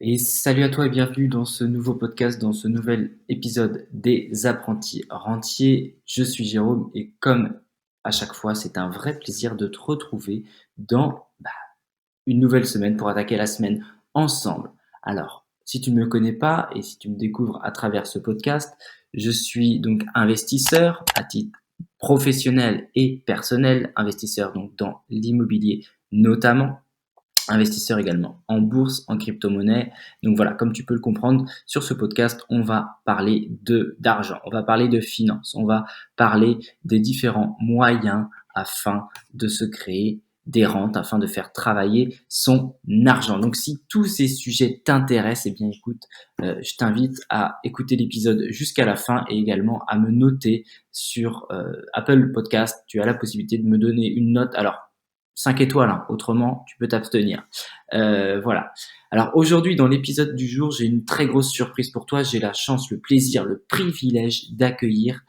Et salut à toi et bienvenue dans ce nouveau podcast, dans ce nouvel épisode des apprentis rentiers. Je suis Jérôme et comme à chaque fois, c'est un vrai plaisir de te retrouver dans une nouvelle semaine pour attaquer la semaine ensemble. Alors, si tu ne me connais pas et si tu me découvres à travers ce podcast, je suis donc investisseur à titre professionnel et personnel, investisseur donc dans l'immobilier notamment, investisseur également en bourse, en crypto-monnaie. Donc voilà, comme tu peux le comprendre, sur ce podcast, on va parler d'argent, on va parler de finances, on va parler des différents moyens afin de se créer des rentes, afin de faire travailler son argent. Donc si tous ces sujets t'intéressent, eh bien écoute, je t'invite à écouter l'épisode jusqu'à la fin et également à me noter sur Apple Podcast. Tu as la possibilité de me donner une note. Alors 5 étoiles, hein. Autrement, tu peux t'abstenir. Voilà. Alors aujourd'hui, dans l'épisode du jour, j'ai une très grosse surprise pour toi. J'ai la chance, le plaisir, le privilège d'accueillir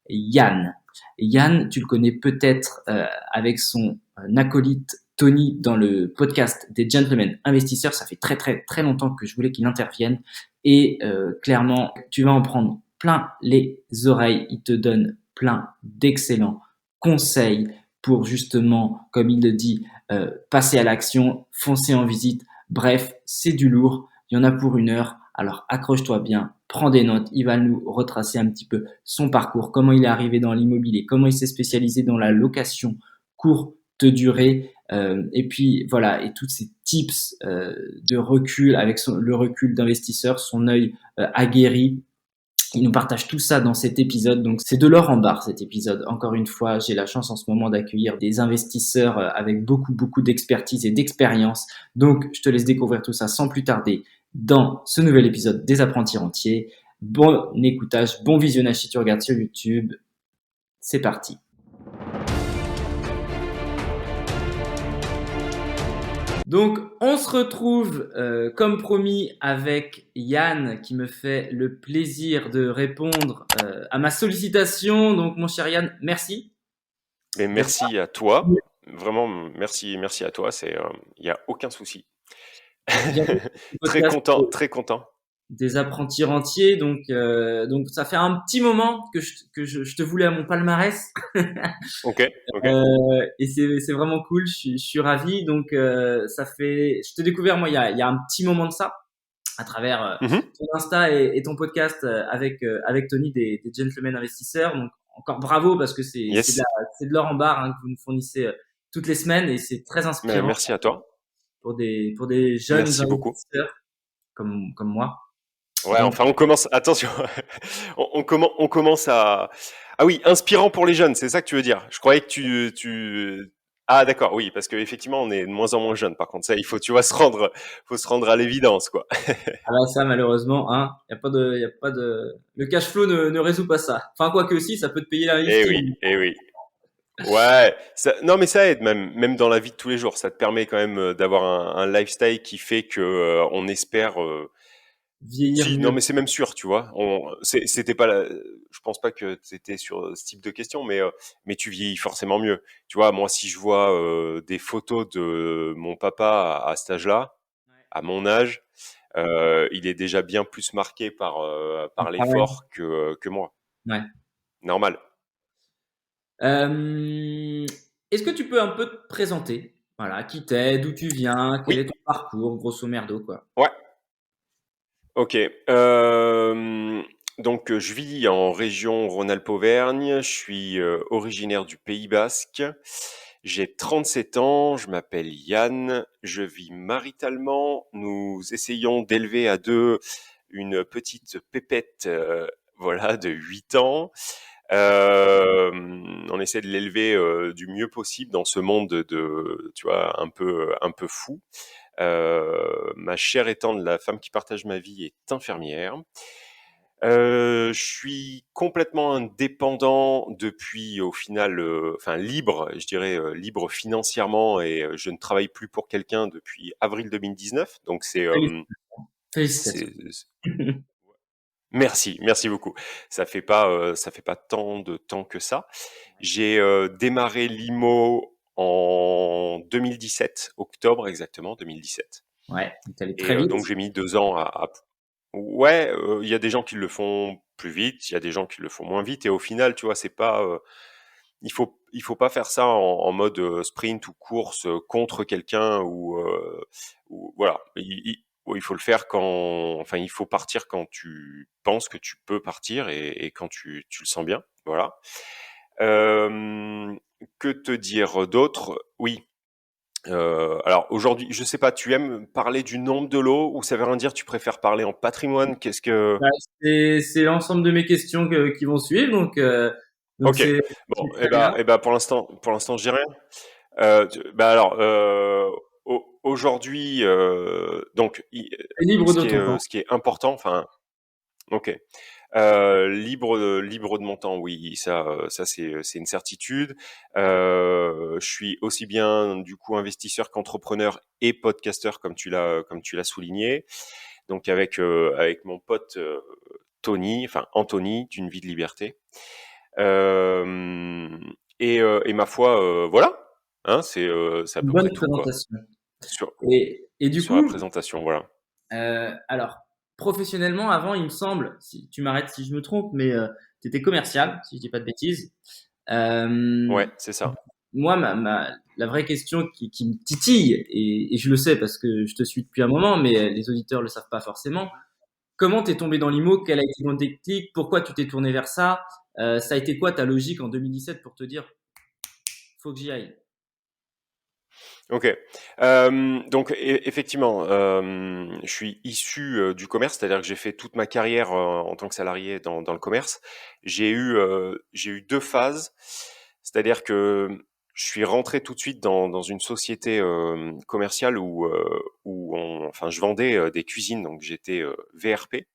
Yann. Yann, tu le connais peut-être avec son acolyte Tony dans le podcast des Gentlemen Investisseurs. Ça fait très très très longtemps que je voulais qu'il intervienne et clairement, tu vas en prendre plein les oreilles. Il te donne plein d'excellents conseils pour justement, comme il le dit, passer à l'action, foncer en visite. Bref, c'est du lourd. Il y en a pour 1 heure. Alors accroche-toi bien, prends des notes. Il va nous retracer un petit peu son parcours, comment il est arrivé dans l'immobilier, comment il s'est spécialisé dans la location courte durée. Et puis voilà, et tous ces tips de recul avec le recul d'investisseur, son œil aguerri. Il nous partage tout ça dans cet épisode, donc c'est de l'or en barre cet épisode. Encore une fois, j'ai la chance en ce moment d'accueillir des investisseurs avec beaucoup d'expertise et d'expérience. Donc je te laisse découvrir tout ça sans plus tarder dans ce nouvel épisode des apprentis rentiers. Bon écoutage, bon visionnage si tu regardes sur YouTube. C'est parti. Donc, on se retrouve, comme promis, avec Yann qui me fait le plaisir de répondre à ma sollicitation. Donc, mon cher Yann, merci Mais d'être merci à toi. Vraiment, merci à toi. Il y a aucun souci. bienvenue sur le Très podcast content, très content. des apprentis rentiers. Donc, ça fait un petit moment que je te voulais à mon palmarès. Ok, ok. Et c'est vraiment cool. Je suis ravi. Donc, je t'ai découvert, moi, il y a un petit moment de ça, à travers Mhm. ton Insta et ton podcast avec Tony des Gentlemen Investisseurs. Donc encore bravo parce que Yes. c'est de l'or en barre hein, que vous nous fournissez toutes les semaines et c'est très Mais inspirant merci à toi. pour des jeunes Merci beaucoup. investisseurs comme moi. Ouais, Donc enfin, on commence. Attention, on commence à. Ah oui, inspirant pour les jeunes, c'est ça que tu veux dire. Je croyais que tu. Ah d'accord, oui, parce qu'effectivement, on est de moins en moins jeunes. Par contre, ça, il faut, tu vois, faut se rendre à l'évidence, quoi. ah bah ça malheureusement hein, il y a pas de le cash flow ne résout pas ça. Enfin quoi que si ça peut te payer la Eh oui, lifting. eh oui. Ouais, non mais ça aide même dans la vie de tous les jours. Ça te permet quand même d'avoir un lifestyle qui fait que on espère. Vieillir Si, non mieux. mais c'est même sûr, tu vois. C'était pas, je pense pas que c'était sur ce type de question, mais tu vieillis forcément mieux. Tu vois, moi si je vois des photos de mon papa à cet âge-là, à mon âge, il est déjà bien plus marqué par Ah ouais. l'effort que moi. Ouais. Normal. Euh, Est-ce que tu peux un peu te présenter? Voilà, qui t'es, d'où tu viens, quel est Oui, ton parcours, grosso merdo, quoi. ouais. Ok. Donc, je vis en région Rhône-Alpes-Auvergne. Je suis originaire du Pays Basque. J'ai 37 ans. Je m'appelle Yann. Je vis maritalement. Nous essayons d'élever à deux une petite pépette, voilà, de 8 ans. Euh, on essaie de l'élever du mieux possible dans ce monde tu vois, un peu fou. Ma chère étant la femme qui partage ma vie est infirmière. Je suis complètement indépendant depuis au final, enfin libre, je dirais libre financièrement et je ne travaille plus pour quelqu'un depuis avril 2019. Donc Félicitations. c'est merci, merci beaucoup. Ça fait pas tant de temps que ça. J'ai démarré l'IMO en 2017, octobre exactement 2017. Ouais, tu allé Et très vite. donc j'ai mis 2 ans à ouais, il y a des gens qui le font plus vite, il y a des gens qui le font moins vite et au final, tu vois, c'est pas, il faut pas faire ça en mode, sprint ou course, contre quelqu'un ou voilà. Il faut le faire quand enfin, il faut partir quand tu penses que tu peux partir et quand tu le sens bien, voilà. Hem, que te dire d'autre? Oui, alors aujourd'hui, je sais pas, tu aimes parler du nombre de lots ou ça veut rien dire, tu préfères parler en patrimoine? Qu'est-ce que Bah, c'est l'ensemble de mes questions qui vont suivre, donc OK. c'est Bon très bien. pour l'instant, je dis rien. Bah, alors, aujourd'hui, donc C'est libre de ton temps. ce qui est important, enfin OK. Libre de mon temps, oui, ça c'est une certitude. Je suis aussi bien du coup investisseur qu'entrepreneur et podcasteur comme tu l'as souligné. Donc avec mon pote, Tony, enfin Anthony d'une vie de liberté. Hem et ma foi, voilà, hein, c'est à Une peu près bonne tout quoi, présentation. sur Et du sur la coup, présentation, voilà. alors, professionnellement, avant, il me semble, si tu m'arrêtes si je me trompe, mais tu étais commercial, si je dis pas de bêtises. Euh, Ouais, c'est ça. Moi, la vraie question qui me titille, et je le sais parce que je te suis depuis un moment, mais les auditeurs le savent pas forcément. Comment t'es tombé dans l'IMO? Quel a été ton déclic? Pourquoi tu t'es tourné vers ça? Ça a été quoi ta logique en 2017 pour te dire, faut que j'y aille? OK. Donc effectivement, je suis issu, du commerce, c'est-à-dire que j'ai fait toute ma carrière, en tant que salarié dans le commerce. J'ai eu 2 phases, c'est-à-dire que je suis rentré tout de suite dans une société, commerciale enfin je vendais, des cuisines, donc j'étais, VRP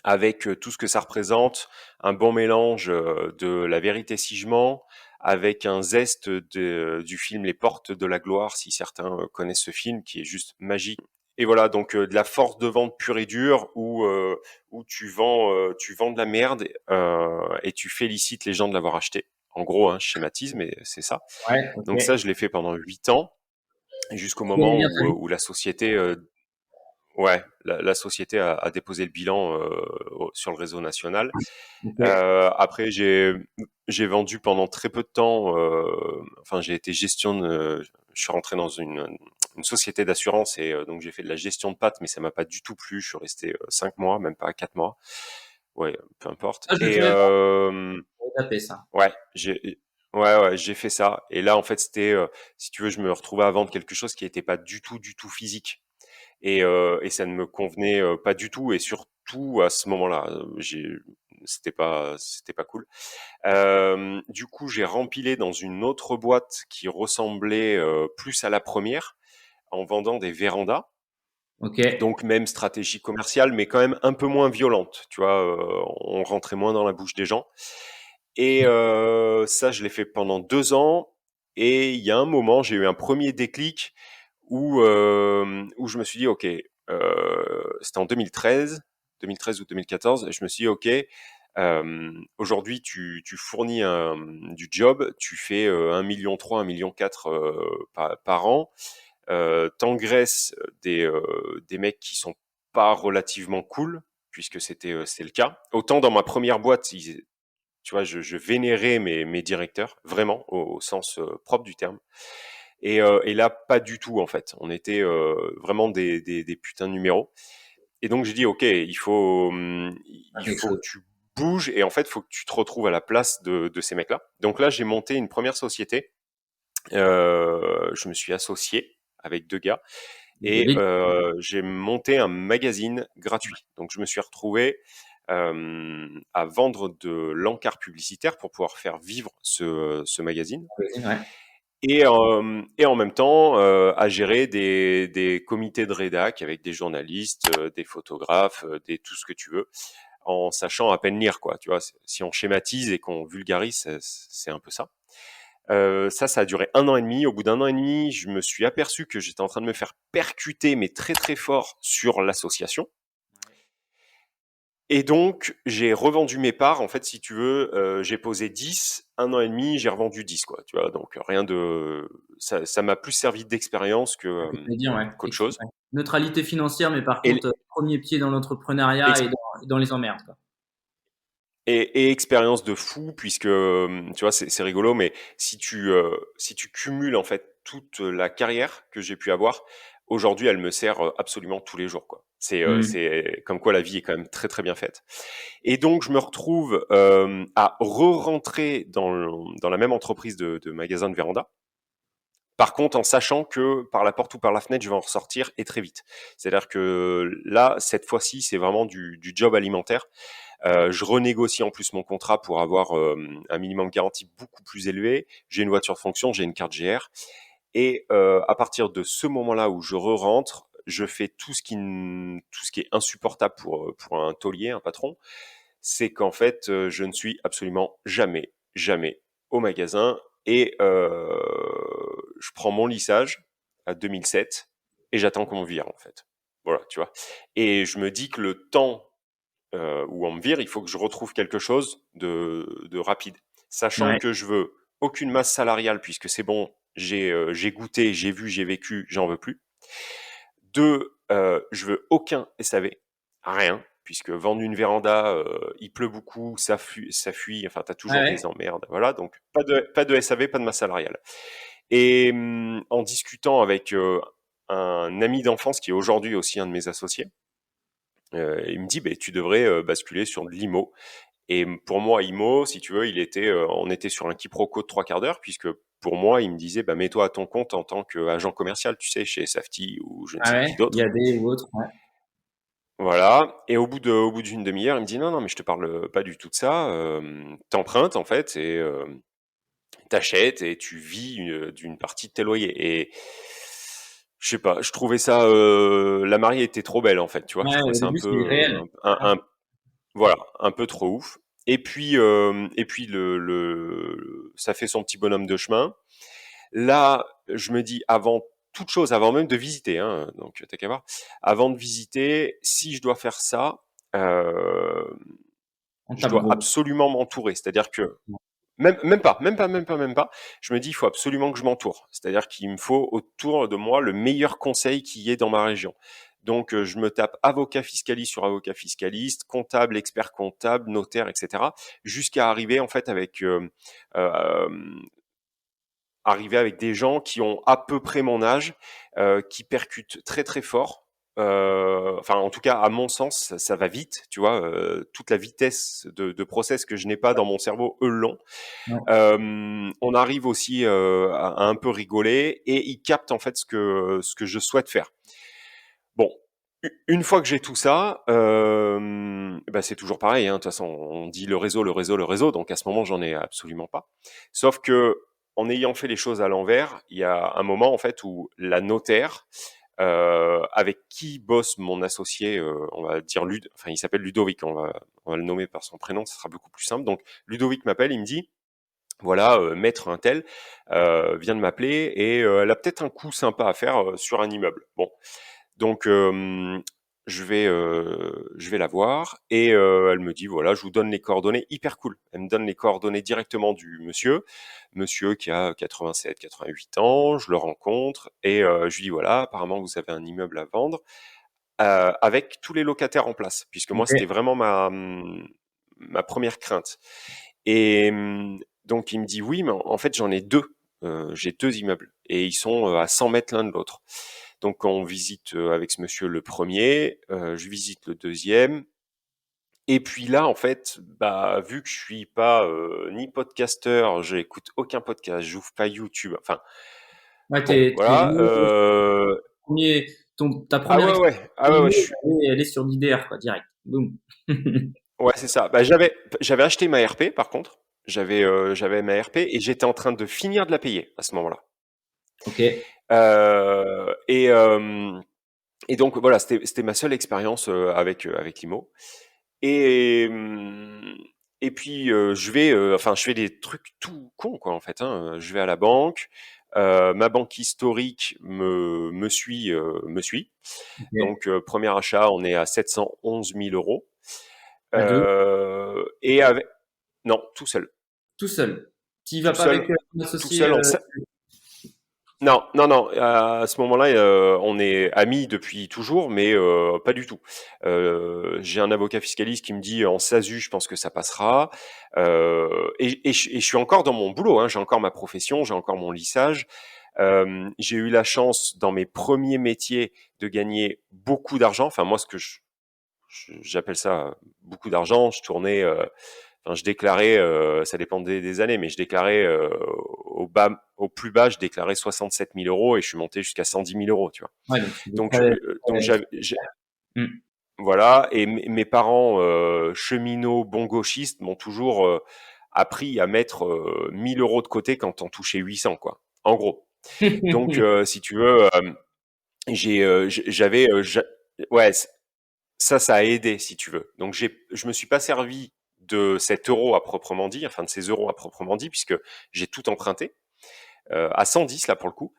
avec tout ce que ça représente, un bon mélange de La Vérité si je mens, avec un zeste du film Les Portes de la Gloire, si certains connaissent ce film, qui est juste magique. Et voilà, donc de la force de vente pure et dure, où tu vends de la merde et tu félicites les gens de l'avoir acheté. En gros, hein, je schématise, mais c'est ça. Ouais, ok. Donc ça, je l'ai fait pendant 8 ans, jusqu'au Tu connais moment bien ta où, vie. où la société ouais, la société a déposé le bilan sur le réseau national. Ok. Après, j'ai vendu pendant très peu de temps. Enfin, j'ai été je suis rentré dans une société d'assurance et donc j'ai fait de la gestion de pattes, mais ça m'a pas du tout plu. Je suis resté 5 mois, même pas 4 mois. Ouais, peu importe. Ah, je le Et savais pas. J'avais tapé ça. ouais, j'ai fait ça. Et là, en fait, c'était, si tu veux, je me retrouvais à vendre quelque chose qui n'était pas du tout, du tout physique et ça ne me convenait pas du tout et surtout à ce moment-là, c'était pas cool. Du coup, j'ai rempilé dans une autre boîte qui ressemblait plus à la première en vendant des vérandas. Ok. Donc même stratégie commerciale, mais quand même un peu moins violente. Tu vois, on rentrait moins dans la bouche des gens. Et ça, je l'ai fait pendant 2 ans. Et il y a un moment, j'ai eu un premier déclic où je me suis dit, OK, c'était en 2013 ou 2014, et je me suis dit, OK, aujourd'hui, tu fournis du job, tu fais 1,3 million, 1,4 million par an, t'engraisses des mecs qui sont pas relativement cool, puisque c'est le cas. Autant dans ma première boîte, tu vois, je vénérais mes directeurs, vraiment, au sens propre du terme. Et là, pas du tout, en fait. On était vraiment des putains de numéros. Et donc, j'ai dit, OK, Pas il quelque faut que chose. tu bouges et en fait, il faut que tu te retrouves à la place de ces mecs-là. Donc là, j'ai monté une première société. Je me suis associé avec 2 gars et Désolé. j'ai monté un magazine gratuit. Donc, je me suis retrouvé à vendre de l'encart publicitaire pour pouvoir faire vivre ce magazine Ouais. et en même temps à gérer des comités de rédac avec des journalistes, des photographes, tout ce que tu veux, en sachant à peine lire, quoi. Tu vois, si on schématise et qu'on vulgarise, c'est un peu ça. Ça a duré 1 an et demi. Au bout d'1 an et demi, je me suis aperçu que j'étais en train de me faire percuter, mais très très fort sur l'association. Et donc, j'ai revendu mes parts. En fait, si tu veux, j'ai posé 10, 1 an et demi, j'ai revendu 10, quoi. Tu vois, donc rien de, ça m'a plus servi d'expérience que C'est ce que j'allais dire, ouais. qu'autre chose. Ouais. Neutralité financière, mais par Et, contre, premier pied dans l'entrepreneuriat et dans les emmerdes, quoi. et expérience de fou, puisque tu vois, c'est rigolo, mais si tu cumules en fait toute la carrière que j'ai pu avoir, aujourd'hui, elle me sert absolument tous les jours, quoi. Mmh. C'est comme quoi la vie est quand même très très bien faite. Et donc, je me retrouve à re-rentrer dans la même entreprise de magasin de véranda. Par contre, en sachant que par la porte ou par la fenêtre, je vais en ressortir et très vite. C'est-à-dire que là, cette fois-ci, c'est vraiment du job alimentaire. Je renégocie en plus mon contrat pour avoir un minimum garanti beaucoup plus élevé. J'ai une voiture de fonction, j'ai une carte GR. Et à partir de ce moment-là où je re-rentre, je fais tout ce qui est insupportable pour un taulier, un patron, c'est qu'en fait, je ne suis absolument jamais, jamais au magasin et je prends mon lissage à 2007 et j'attends qu'on me vire, en fait. Voilà, tu vois? Et je me dis que le temps, où on me vire, il faut que je retrouve quelque chose de rapide. Sachant Ouais. que je veux aucune masse salariale puisque c'est bon, j'ai goûté, j'ai vu, j'ai vécu, j'en veux plus. 2, je veux aucun SAV, rien, puisque vendre une véranda, il pleut beaucoup, ça fuit, enfin, tu as Ouais, toujours des ouais. emmerdes, voilà, donc pas de SAV, pas de masse salariale. Et en discutant avec un ami d'enfance qui est aujourd'hui aussi un de mes associés, il me dit, bah, tu devrais basculer sur de l'IMO. Et pour moi, IMO, si tu veux, on était sur un quiproquo de 3/4 d'heure, puisque pour moi, il me disait, bah, mets-toi à ton compte en tant qu'agent commercial, tu sais, chez Safety ou je ne Ah sais ouais, qui d'autre. IAD ou autre, ouais. Voilà. Et au bout d'une demi-heure, il me dit, non, non, mais je te parle pas du tout de ça. T'empruntes, en fait, et t'achètes et tu vis d'une partie de tes loyers. Et je sais pas, je trouvais ça, la mariée était trop belle, en fait, tu vois. Je Ouais, trouvais au ça un début, peu, c'est irréel. voilà, un peu trop ouf. Et puis ça fait son petit bonhomme de chemin. Là, je me dis, avant toute chose, avant même de visiter, hein, donc t'as qu'à voir, avant de visiter, si je dois faire ça, euh, On je tape dois gros. absolument m'entourer. C'est-à-dire que même pas. Je me dis, il faut absolument que je m'entoure. C'est-à-dire qu'il me faut autour de moi le meilleur conseil qu'il y ait dans ma région. Donc, je me tape avocat fiscaliste sur avocat fiscaliste, comptable, expert comptable, notaire, etc., jusqu'à arriver en fait euh, arriver avec des gens qui ont à peu près mon âge, qui percutent très très fort. Enfin, en tout cas, à mon sens, ça va vite, tu vois. Toute la vitesse de process que je n'ai pas dans mon cerveau, eux l'ont. Ouais. On arrive aussi à un peu rigoler et ils captent en fait ce que je souhaite faire. Bon, une fois que j'ai tout ça, bah, c'est toujours pareil, hein. De toute façon, on dit le réseau, le réseau, le réseau. Donc à ce moment, j'en ai absolument pas. Sauf que en ayant fait les choses à l'envers, il y a un moment en fait où la notaire, avec qui bosse mon associé, on va dire enfin il s'appelle Ludovic, on va le nommer par son prénom, ça sera beaucoup plus simple. Donc Ludovic m'appelle, il me dit voilà, maître un tel vient de m'appeler et elle a peut-être un coup sympa à faire sur un immeuble. Bon, donc je vais la voir et elle me dit voilà, je vous donne les coordonnées, hyper cool. Elle me donne les coordonnées directement du monsieur qui a 87, 88 ans. Je le rencontre et je lui dis voilà, apparemment vous avez un immeuble à vendre avec tous les locataires en place, puisque moi c'était Ok. vraiment ma première crainte. Et donc il me dit oui, mais en fait j'en ai deux. J'ai deux immeubles et ils sont à 100 mètres l'un de l'autre. Donc on visite avec ce monsieur le premier, je visite le deuxième. Et puis là, en fait, bah, vu que je suis pas ni podcasteur, j'écoute aucun podcast, j'ouvre pas YouTube. Enfin, Ouais, bon, t'es voilà. vraiment ta Ah première ouais, expérience ouais, ah ouais, ouais, IMO, elle est sur l'IDR, quoi, direct. Boum. ouais, c'est ça. Bah, j'avais acheté ma RP, par contre. J'avais ma RP et j'étais en train de finir de la payer à ce moment-là. Ok. Et donc voilà, c'était ma seule expérience avec l'IMO. Et et puis enfin je fais des trucs tout cons quoi en fait. Hein. Je vais à la banque, ma banque historique me suit. Ok. Donc premier achat, on est à 711 000 euros. À deux? Et avec non, tout seul. Tout seul. Tu y vas Tout pas avec seul, ton tout associé seul non, non, non, à ce moment-là, on est amis depuis toujours, mais pas du tout. J'ai un avocat fiscaliste qui me dit: «En SASU, je pense que ça passera». Et je suis encore dans mon boulot, hein, j'ai encore ma profession, j'ai encore mon lissage. J'ai eu la chance, dans mes premiers métiers, de gagner beaucoup d'argent. Enfin, moi, ce que j'appelle ça beaucoup d'argent. Enfin, je déclarais, ça dépendait des années, mais je déclarais au plus bas, je déclarais 67 000 euros et je suis monté jusqu'à 110 000 euros, tu vois. Ouais, donc c'est Donc, très, mmh. voilà. Et mes parents, cheminots, bons gauchistes, m'ont toujours appris à mettre 1000 euros de côté quand on touchait 800, quoi. En gros. Donc, si tu veux, j'avais, ouais, ça a aidé, si tu veux. Donc, je me suis pas servi de cet euro à proprement dit, enfin de ces euros à proprement dit, puisque j'ai tout emprunté, à 110 là pour le coup,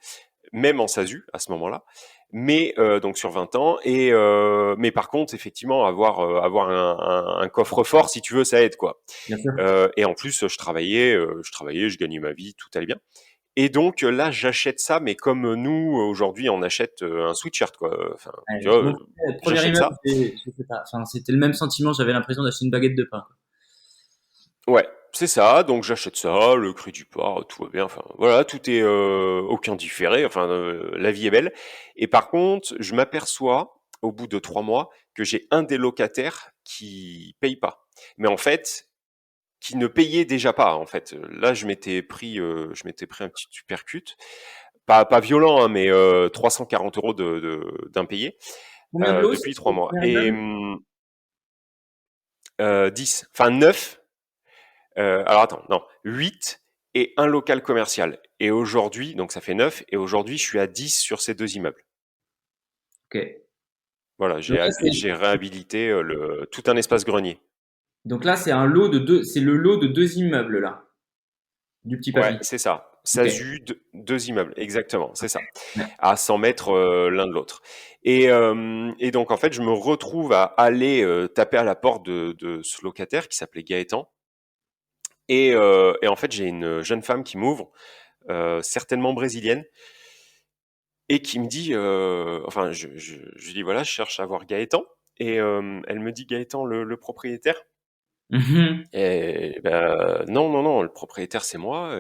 même en SASU à ce moment-là. Mais donc sur 20 ans. Mais par contre, effectivement, avoir un coffre-fort, si tu veux, ça aide, quoi. Bien sûr. Et en plus, je gagnais ma vie, tout allait bien. Et donc là, j'achète ça, mais comme nous aujourd'hui, on achète un sweatshirt, quoi. Enfin, tu Ouais, vois, mon premier j'achète immeuble, ça. je sais pas, enfin, c'était le même sentiment, j'avais l'impression d'acheter une baguette de pain, quoi. Ouais, c'est ça. Donc j'achète ça, le crédit part, tout va bien. Enfin voilà, tout est aucun différé. Enfin, la vie est belle. Et par contre, je m'aperçois au bout de 3 mois que j'ai un des locataires qui paye pas. Mais en fait, qui ne payait déjà pas. En fait, là, je m'étais pris un petit uppercut, pas violent, hein, mais 340 euros d'impayé Combien de lots, depuis c'est 3 mois. le premier Et immeuble? 10, enfin 9. Alors attends, non, 8 et un local commercial. Et aujourd'hui, donc ça fait 9, et aujourd'hui, je suis à 10 sur ces 2 immeubles. OK. Voilà, Donc là, j'ai réhabilité tout un espace grenier. c'est un lot de deux, c'est le lot de 2 immeubles, là, du petit Ouais, papy. c'est ça. OK. SASU, 2 immeubles, exactement, c'est ça. Ouais. À 100 mètres l'un de l'autre. Et donc, en fait, je me retrouve à aller taper à la porte de ce locataire qui s'appelait Gaëtan. Et en fait, j'ai une jeune femme qui m'ouvre, certainement brésilienne, et qui me dit, enfin, je dis voilà, je cherche à voir Gaëtan, et elle me dit Gaëtan, le propriétaire. Mhm. Et ben non, non, non, le propriétaire c'est moi.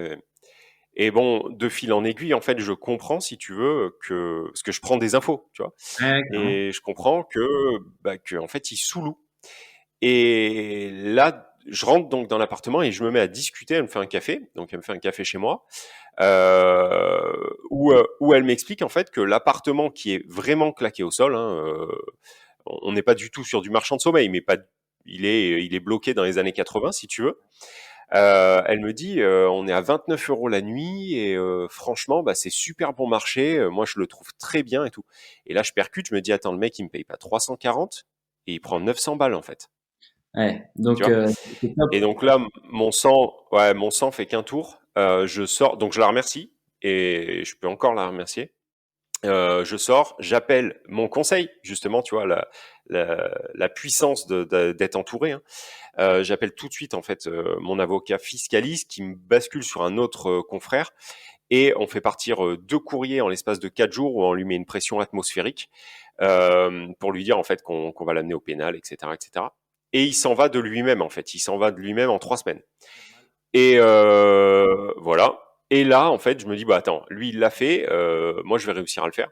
Et bon, de fil en aiguille, en fait, je comprends, si tu veux, parce que je prends des infos, tu vois, Ouais, clairement. et je comprends que en fait, il sous-loue. Et là, je rentre donc dans l'appartement et je me mets à discuter. Elle me fait un café, donc elle me fait un café chez moi, où elle m'explique en fait que l'appartement qui est vraiment claqué au sol, hein, on n'est pas du tout sur du marchand de sommeil, mais pas, il est bloqué dans les années 80, si tu veux. Elle me dit, on est à 29 euros la nuit, et franchement, bah, c'est super bon marché. Moi, je le trouve très bien et tout. Et là, je percute, je me dis, attends, le mec, il me paye pas 340 et il prend 900 balles en fait. Ouais, Tu donc vois. c'est top. Et donc là, mon sang fait qu'un tour. Je sors, donc je la remercie, et je peux encore la remercier. Je sors, j'appelle mon conseil, justement, tu vois, la puissance d'être entouré, hein. J'appelle tout de suite, en fait, mon avocat fiscaliste qui me bascule sur un autre confrère, et on fait partir 2 courriers en l'espace de 4 jours, où on lui met une pression atmosphérique pour lui dire, en fait, qu'on va l'amener au pénal, etc., etc. Et il s'en va de lui-même, en fait. Il s'en va de lui-même en 3 semaines. Et voilà. Et là, en fait, je me dis, bah attends, lui, il l'a fait, moi, je vais réussir à le faire.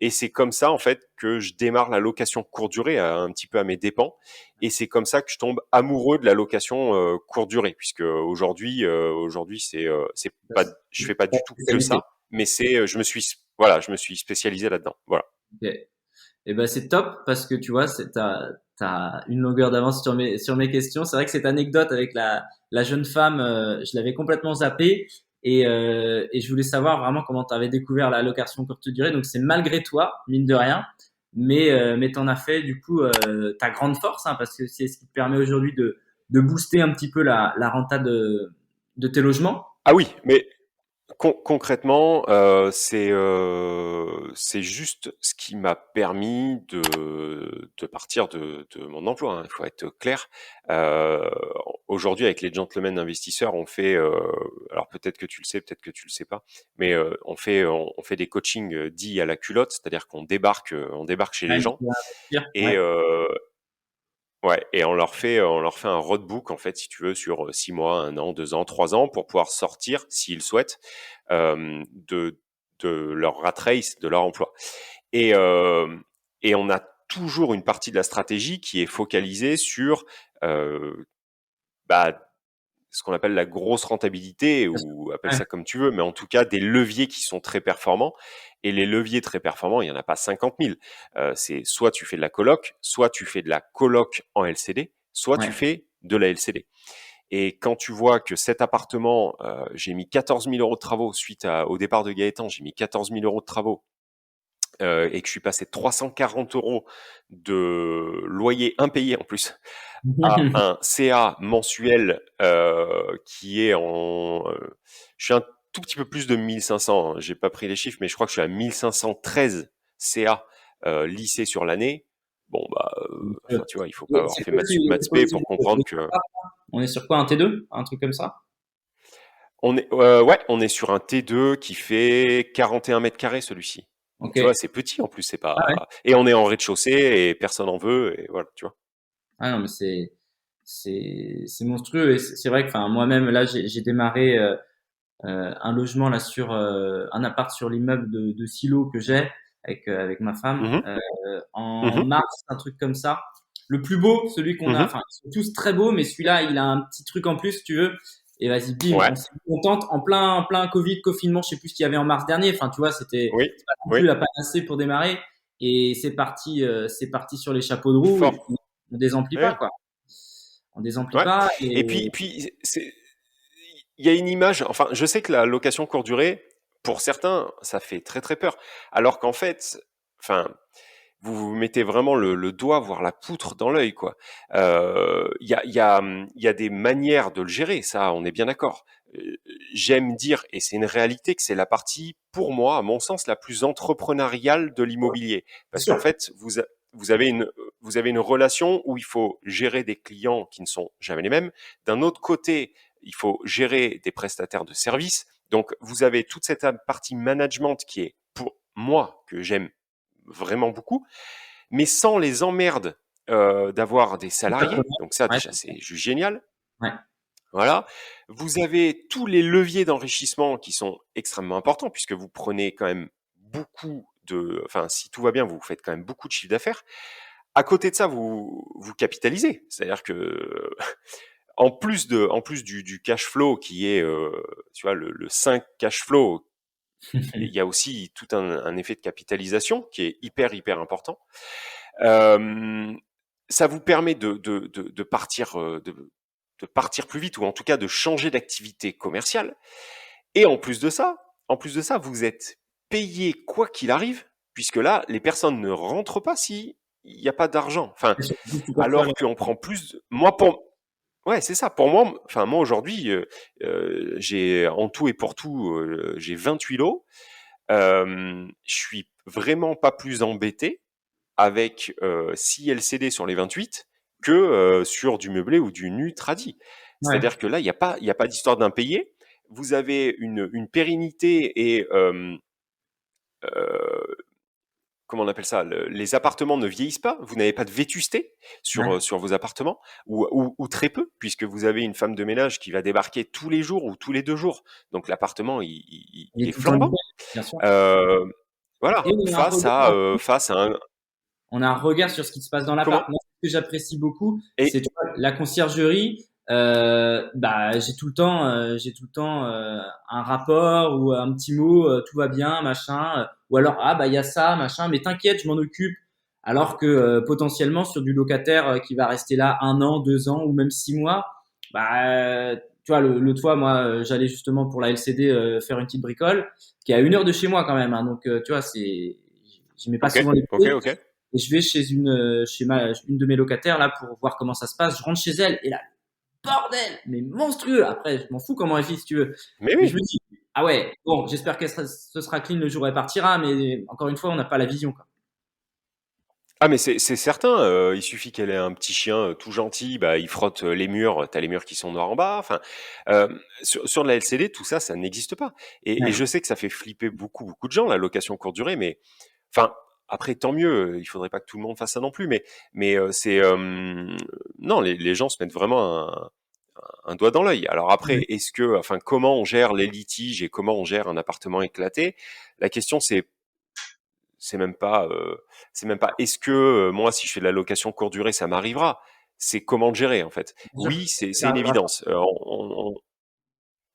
Et c'est comme ça, en fait, que je démarre la location courte durée, un petit peu à mes dépens. Et c'est comme ça que je tombe amoureux de la location courte durée, puisque aujourd'hui, c'est pas, je fais pas Ta du tout que spécialité. ça, mais je me suis spécialisé là-dedans. Voilà. Ok. Et ben c'est top parce que tu vois, t'as une longueur d'avance sur mes questions. C'est vrai que cette anecdote avec la jeune femme, je l'avais complètement zappée et je voulais savoir vraiment comment tu avais découvert la location courte durée. Donc c'est malgré toi, mine de rien, mais t'en as fait du coup ta grande force, hein, parce que c'est ce qui te permet aujourd'hui de booster un petit peu la renta de tes logements. Ah oui, mais Concrètement, c'est juste ce qui m'a permis de partir de mon emploi, hein, il faut être clair. Heu, Aujourd'hui avec les gentlemen investisseurs, on fait, alors peut-être que tu le sais, peut-être que tu le sais pas, mais on fait des coachings, dits à la culotte, c'est-à-dire qu'on débarque chez les Ouais, gens tu vas investir, et ouais. ouais, et on leur fait un roadbook en fait, si tu veux, sur 6 mois, 1 an, 2 ans, 3 ans, pour pouvoir sortir, s'ils souhaitent, de leur rat race, de leur emploi. Et, on a toujours une partie de la stratégie qui est focalisée sur bah, ce qu'on appelle la grosse rentabilité, Bien sûr. ou appelle Ouais. ça comme tu veux, mais en tout cas des leviers qui sont très performants. Et les leviers très performants, il n'y en a pas 50 000. C'est soit tu fais de la coloc, soit tu fais de la coloc en LCD, soit tu Ouais. fais de la LCD. Et quand tu vois que cet appartement, j'ai mis 14 000 euros de travaux au départ de Gaëtan, j'ai mis 14 000 euros de travaux, et que je suis passé de 340 euros de loyer impayé en plus à un CA mensuel qui est je suis un tout petit peu plus de 1500, hein, j'ai pas pris les chiffres, mais je crois que je suis à 1513 CA lissé sur l'année. Bon, bah, enfin, tu vois, il faut pas avoir C'est fait quoi maths sup, maths spé pour comprendre que on est sur quoi, un T2? Un truc comme ça? ouais, on est sur un T2 qui fait 41 mètres carrés celui-ci. Donc OK. tu vois, c'est petit en plus, c'est Ah ouais. pas. Et on est en rez-de-chaussée et personne en veut, et voilà, tu vois. Ah non, mais c'est monstrueux et c'est vrai que, enfin, moi-même là, j'ai démarré un logement là sur un appart sur l'immeuble de Silo que j'ai avec ma femme Mhm, en mhm, mars, un truc comme ça. Le plus beau, celui qu'on a, mhm. enfin, ils sont tous très beaux, mais celui-là, il a un petit truc en plus, si tu veux. Et vas-y, bim, Ouais, on s'est contente en plein Covid, confinement, je sais plus ce qu'il y avait en mars dernier. Enfin, tu vois, oui, c'est pas non plus oui, la panacée pour démarrer. Et c'est parti sur les chapeaux de roue. Et fort. puis, on désemplit pas, Ouais, quoi. On désemplit ouais. pas. Et Et puis, il y a une image. Enfin, je sais que la location courte durée, pour certains, ça fait très très peur. Alors qu'en fait, enfin, vous mettez vraiment le doigt, voire la poutre dans l'œil, quoi. Il y a des manières de le gérer, ça, on est bien d'accord. J'aime dire, et c'est une réalité, que c'est la partie, pour moi, à mon sens, la plus entrepreneuriale de l'immobilier. bien Parce qu'en sûr, fait, vous avez une relation où il faut gérer des clients qui ne sont jamais les mêmes. D'un autre côté, il faut gérer des prestataires de services. Donc, vous avez toute cette partie management qui est, pour moi, que j'aime vraiment beaucoup, mais sans les emmerdes d'avoir des tout à fait. salariés. Donc ça, Ouais, déjà, c'est juste génial. ouais. Voilà. Vous avez tous les leviers d'enrichissement qui sont extrêmement importants, puisque vous prenez quand même enfin, si tout va bien, vous faites quand même beaucoup de chiffre d'affaires. À côté de ça, vous capitalisez. C'est-à-dire que, en plus du cash flow qui est, tu vois, le 5 cash flow, il y a aussi tout un effet de capitalisation qui est hyper, hyper important. Euh, Ça vous permet de partir, de partir plus vite, ou en tout cas de changer d'activité commerciale. Et en plus de ça, vous êtes payé quoi qu'il arrive, puisque là, les personnes ne rentrent pas si il n'y a pas d'argent. Enfin, Bien sûr, tu perçois alors qu'on prend plus. Moi, ouais, c'est ça. Pour moi, enfin moi aujourd'hui, j'ai en tout et pour tout, j'ai 28 lots. Je suis vraiment pas plus embêté avec 6 LCD sur les 28 que sur du meublé ou du nu tradi. ouais. C'est-à-dire que là, il y a pas d'histoire d'impayé. Vous avez une pérennité et comment on appelle ça, les appartements ne vieillissent pas. Vous n'avez pas de vétusté sur, Ouais. sur vos appartements, ou très peu, puisque vous avez une femme de ménage qui va débarquer tous les jours ou tous les 2 jours. Donc l'appartement, il Il est est tout le temps nickel, flambant. bien sûr. Euh, Et voilà, on a un face regard à, face à un. on a un regard sur ce qui se passe dans l'appart. Comment? Moi, ce que j'apprécie beaucoup, c'est, Et tu vois, la conciergerie. Bah, j'ai tout le temps un rapport ou un petit mot, tout va bien, machin. Ou alors, ah bah il y a ça, machin, mais t'inquiète, je m'en occupe. Alors que potentiellement sur du locataire qui va rester là 1 an, 2 ans ou même 6 mois, bah tu vois, l'autre fois, moi, j'allais justement pour la LCD faire une petite bricole qui est à 1 heure de chez moi quand même. Hein, donc tu vois, j'y mets pas ok, souvent les ok, pieds. ok. Et je vais chez une de mes locataires là pour voir comment ça se passe. Je rentre chez elle et là, bordel, mais monstrueux. Après, je m'en fous comment elle vit si tu veux. Mais Mais je oui, me dis, Ah ouais, bon, j'espère que ce sera clean le jour où elle partira, mais encore une fois, on n'a pas la vision, quoi. Ah mais c'est certain, il suffit qu'elle ait un petit chien, tout gentil, bah, il frotte, les murs, tu les murs qui sont noirs en bas, enfin, sur de la LCD, tout ça, ça n'existe pas et Ouais. je sais que ça fait flipper beaucoup de gens, la location courte durée, mais enfin, après tant mieux, il faudrait pas que tout le monde fasse ça non plus, mais non, les gens se mettent vraiment un doigt dans l'œil. Alors Ouais. après, comment on gère les litiges et comment on gère un appartement éclaté? La question c'est même pas, est-ce que, moi, si je fais de la location courte durée, ça m'arrivera? C'est comment le gérer, en fait. Bien sûr, Oui, c'est ça une arrivera. évidence.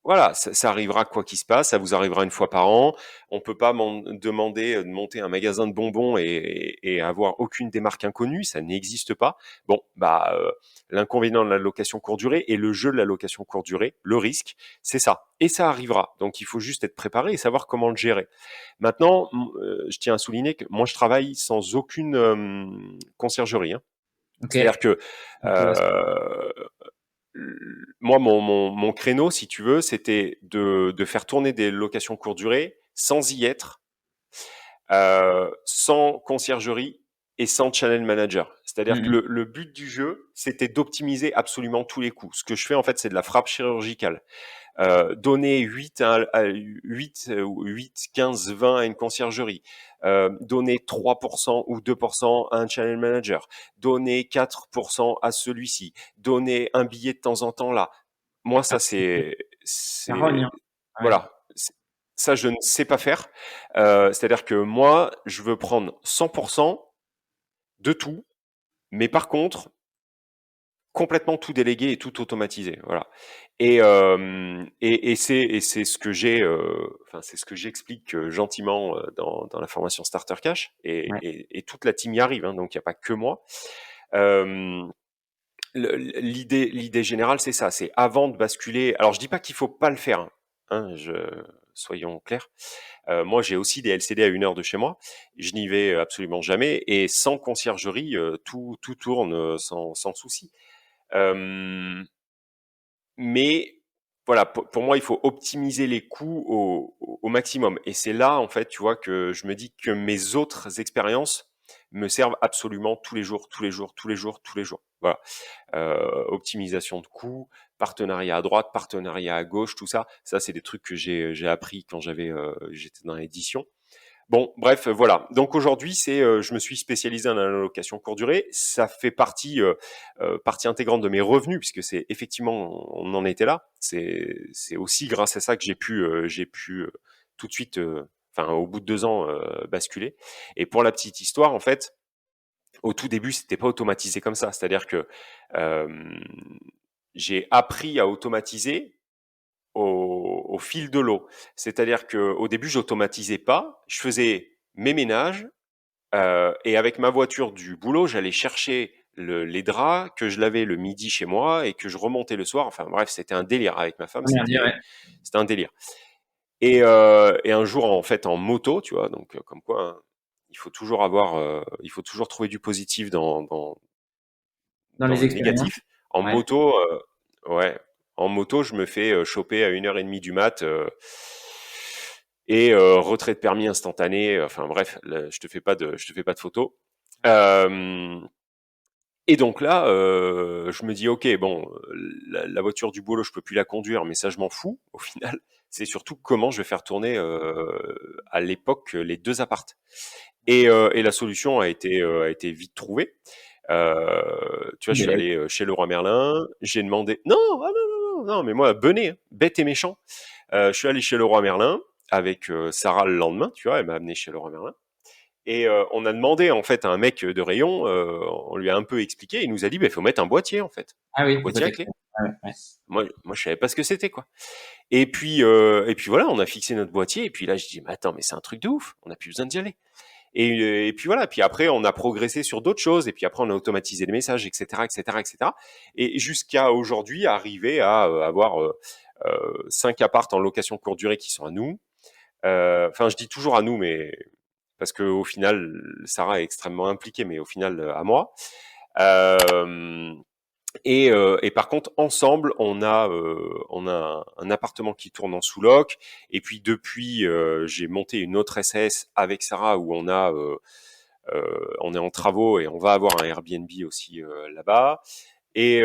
Voilà, ça arrivera quoi qu'il se passe, ça vous arrivera une fois par an. On peut pas demander de monter un magasin de bonbons et avoir aucune des marques inconnues, ça n'existe pas. Bon, bah, l'inconvénient de la location courte durée et le jeu de la location courte durée, le risque, c'est ça. Et ça arrivera. Donc il faut juste être préparé et savoir comment le gérer. Maintenant, je tiens à souligner que moi je travaille sans aucune conciergerie, hein. Ok. C'est-à-dire que Intéressant. euh, moi, mon créneau, si tu veux, c'était de faire tourner des locations courte durée sans y être, sans conciergerie et sans channel manager. C'est-à-dire que Mhm. le but du jeu, c'était d'optimiser absolument tous les coûts. Ce que je fais, en fait, c'est de la frappe chirurgicale. Donner 8, 15, 20 à une conciergerie, donner 3% ou 2% à un channel manager, donner 4% à celui-ci, donner un billet de temps en temps là. Moi, Ah, ça, ça rogne, c'est, hein. Ouais. voilà, ça, je ne sais pas faire. C'est-à-dire que moi, je veux prendre 100% de tout, mais par contre, complètement tout délégué et tout automatisé, voilà. Et c'est ce que c'est ce que j'explique gentiment dans la formation Starter Cash, Ouais. et toute la team y arrive, hein, donc il n'y a pas que moi. Euh, l'idée générale, c'est ça, c'est avant de basculer. Alors je dis pas qu'il faut pas le faire, soyons clairs. Moi, j'ai aussi des LCD à 1 heure de chez moi. Je n'y vais absolument jamais, et sans conciergerie, tout tourne sans souci. Euh, mais voilà, pour moi, il faut optimiser les coûts au maximum. Et c'est là, en fait, tu vois, que je me dis que mes autres expériences me servent absolument tous les jours, tous les jours, tous les jours, tous les jours. Voilà. Optimisation de coûts, partenariat à droite, partenariat à gauche, tout ça. Ça, c'est des trucs que j'ai appris quand j'étais dans l'édition. Bon, bref, voilà. Donc aujourd'hui, je me suis spécialisé en allocation courte durée. Ça fait partie intégrante de mes revenus, puisque c'est effectivement, on en était là. C'est aussi grâce à ça que j'ai pu tout de suite, enfin au bout de 2 ans, basculer. Et pour la petite histoire, en fait, au tout début, c'était pas automatisé comme ça. C'est-à-dire que euh, j'ai appris à automatiser au fil de l'eau. C'est-à-dire qu'au début, j'automatisais pas, je faisais mes ménages, et avec ma voiture du boulot, j'allais chercher les draps que je lavais le midi chez moi et que je remontais le soir. Enfin bref, c'était un délire avec ma femme, On y c'était ouais. c'était un délire. Et un jour, en fait, en moto, tu vois, donc comme quoi, hein, il faut toujours trouver du positif Dans dans les le expériences. négatif. En Ouais. moto, ouais, en moto, je me fais choper à 1 h 30 du mat, et retrait de permis instantané. Enfin bref, là, je te fais pas de photos. Euh, et donc là, je me dis ok, bon, la voiture du boulot, je peux plus la conduire, mais ça, je m'en fous. Au final, c'est surtout comment je vais faire tourner à l'époque les deux appartes. Et la solution a été vite trouvée. Tu vois, je suis Délai. allé chez Leroy Merlin, j'ai demandé. Non, ah non, non, non, non, mais moi, benet, hein, bête et méchant. Je suis allé chez Leroy Merlin avec Sarah le lendemain, tu vois, elle m'a amené chez Leroy Merlin. Et on a demandé en fait à un mec de rayon, on lui a un peu expliqué, il nous a dit, bah, il faut mettre un boîtier en fait, Ah un oui, le boîtier côté à externe. clé. Ouais, ouais. Moi, je savais pas ce que c'était quoi. Et puis voilà, on a fixé notre boîtier. Et puis là, je dis, mais attends, mais c'est un truc de ouf. On n'a plus besoin d'y aller. Et puis voilà. Puis après, on a progressé sur d'autres choses. Et puis après, on a automatisé les messages, etc., etc., etc. Et jusqu'à aujourd'hui, arriver à avoir 5 appartes en location courte durée qui sont à nous. Enfin, je dis toujours à nous, mais parce que au final, Sarah est extrêmement impliquée, mais au final, à moi. Euh, Et par contre, ensemble, on a un appartement qui tourne en sous-loc. Et puis depuis, j'ai monté une autre SAS avec Sarah où on est en travaux et on va avoir un Airbnb aussi là-bas. Et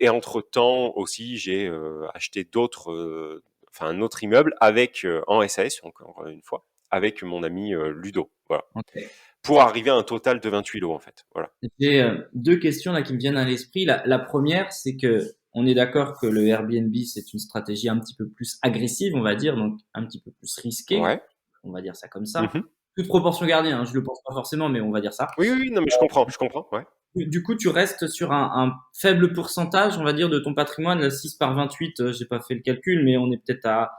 entre-temps aussi, j'ai acheté enfin un autre immeuble avec en SAS encore une fois, avec mon ami Ludo. Voilà, Ok. pour arriver à un total de 28 lots en fait. Voilà. J'ai deux questions là qui me viennent à l'esprit. La première, c'est que on est d'accord que le Airbnb, c'est une stratégie un petit peu plus agressive, on va dire, donc un petit peu plus risquée. Ouais. On va dire ça comme ça. Mhm. Toute proportion gardée, hein, je le pense pas forcément, mais on va dire ça. Oui, oui, oui, non, mais je comprends, ouais. Du coup, tu restes sur un faible pourcentage, on va dire, de ton patrimoine. Là, 6 par 28, j'ai pas fait le calcul, mais on est peut-être à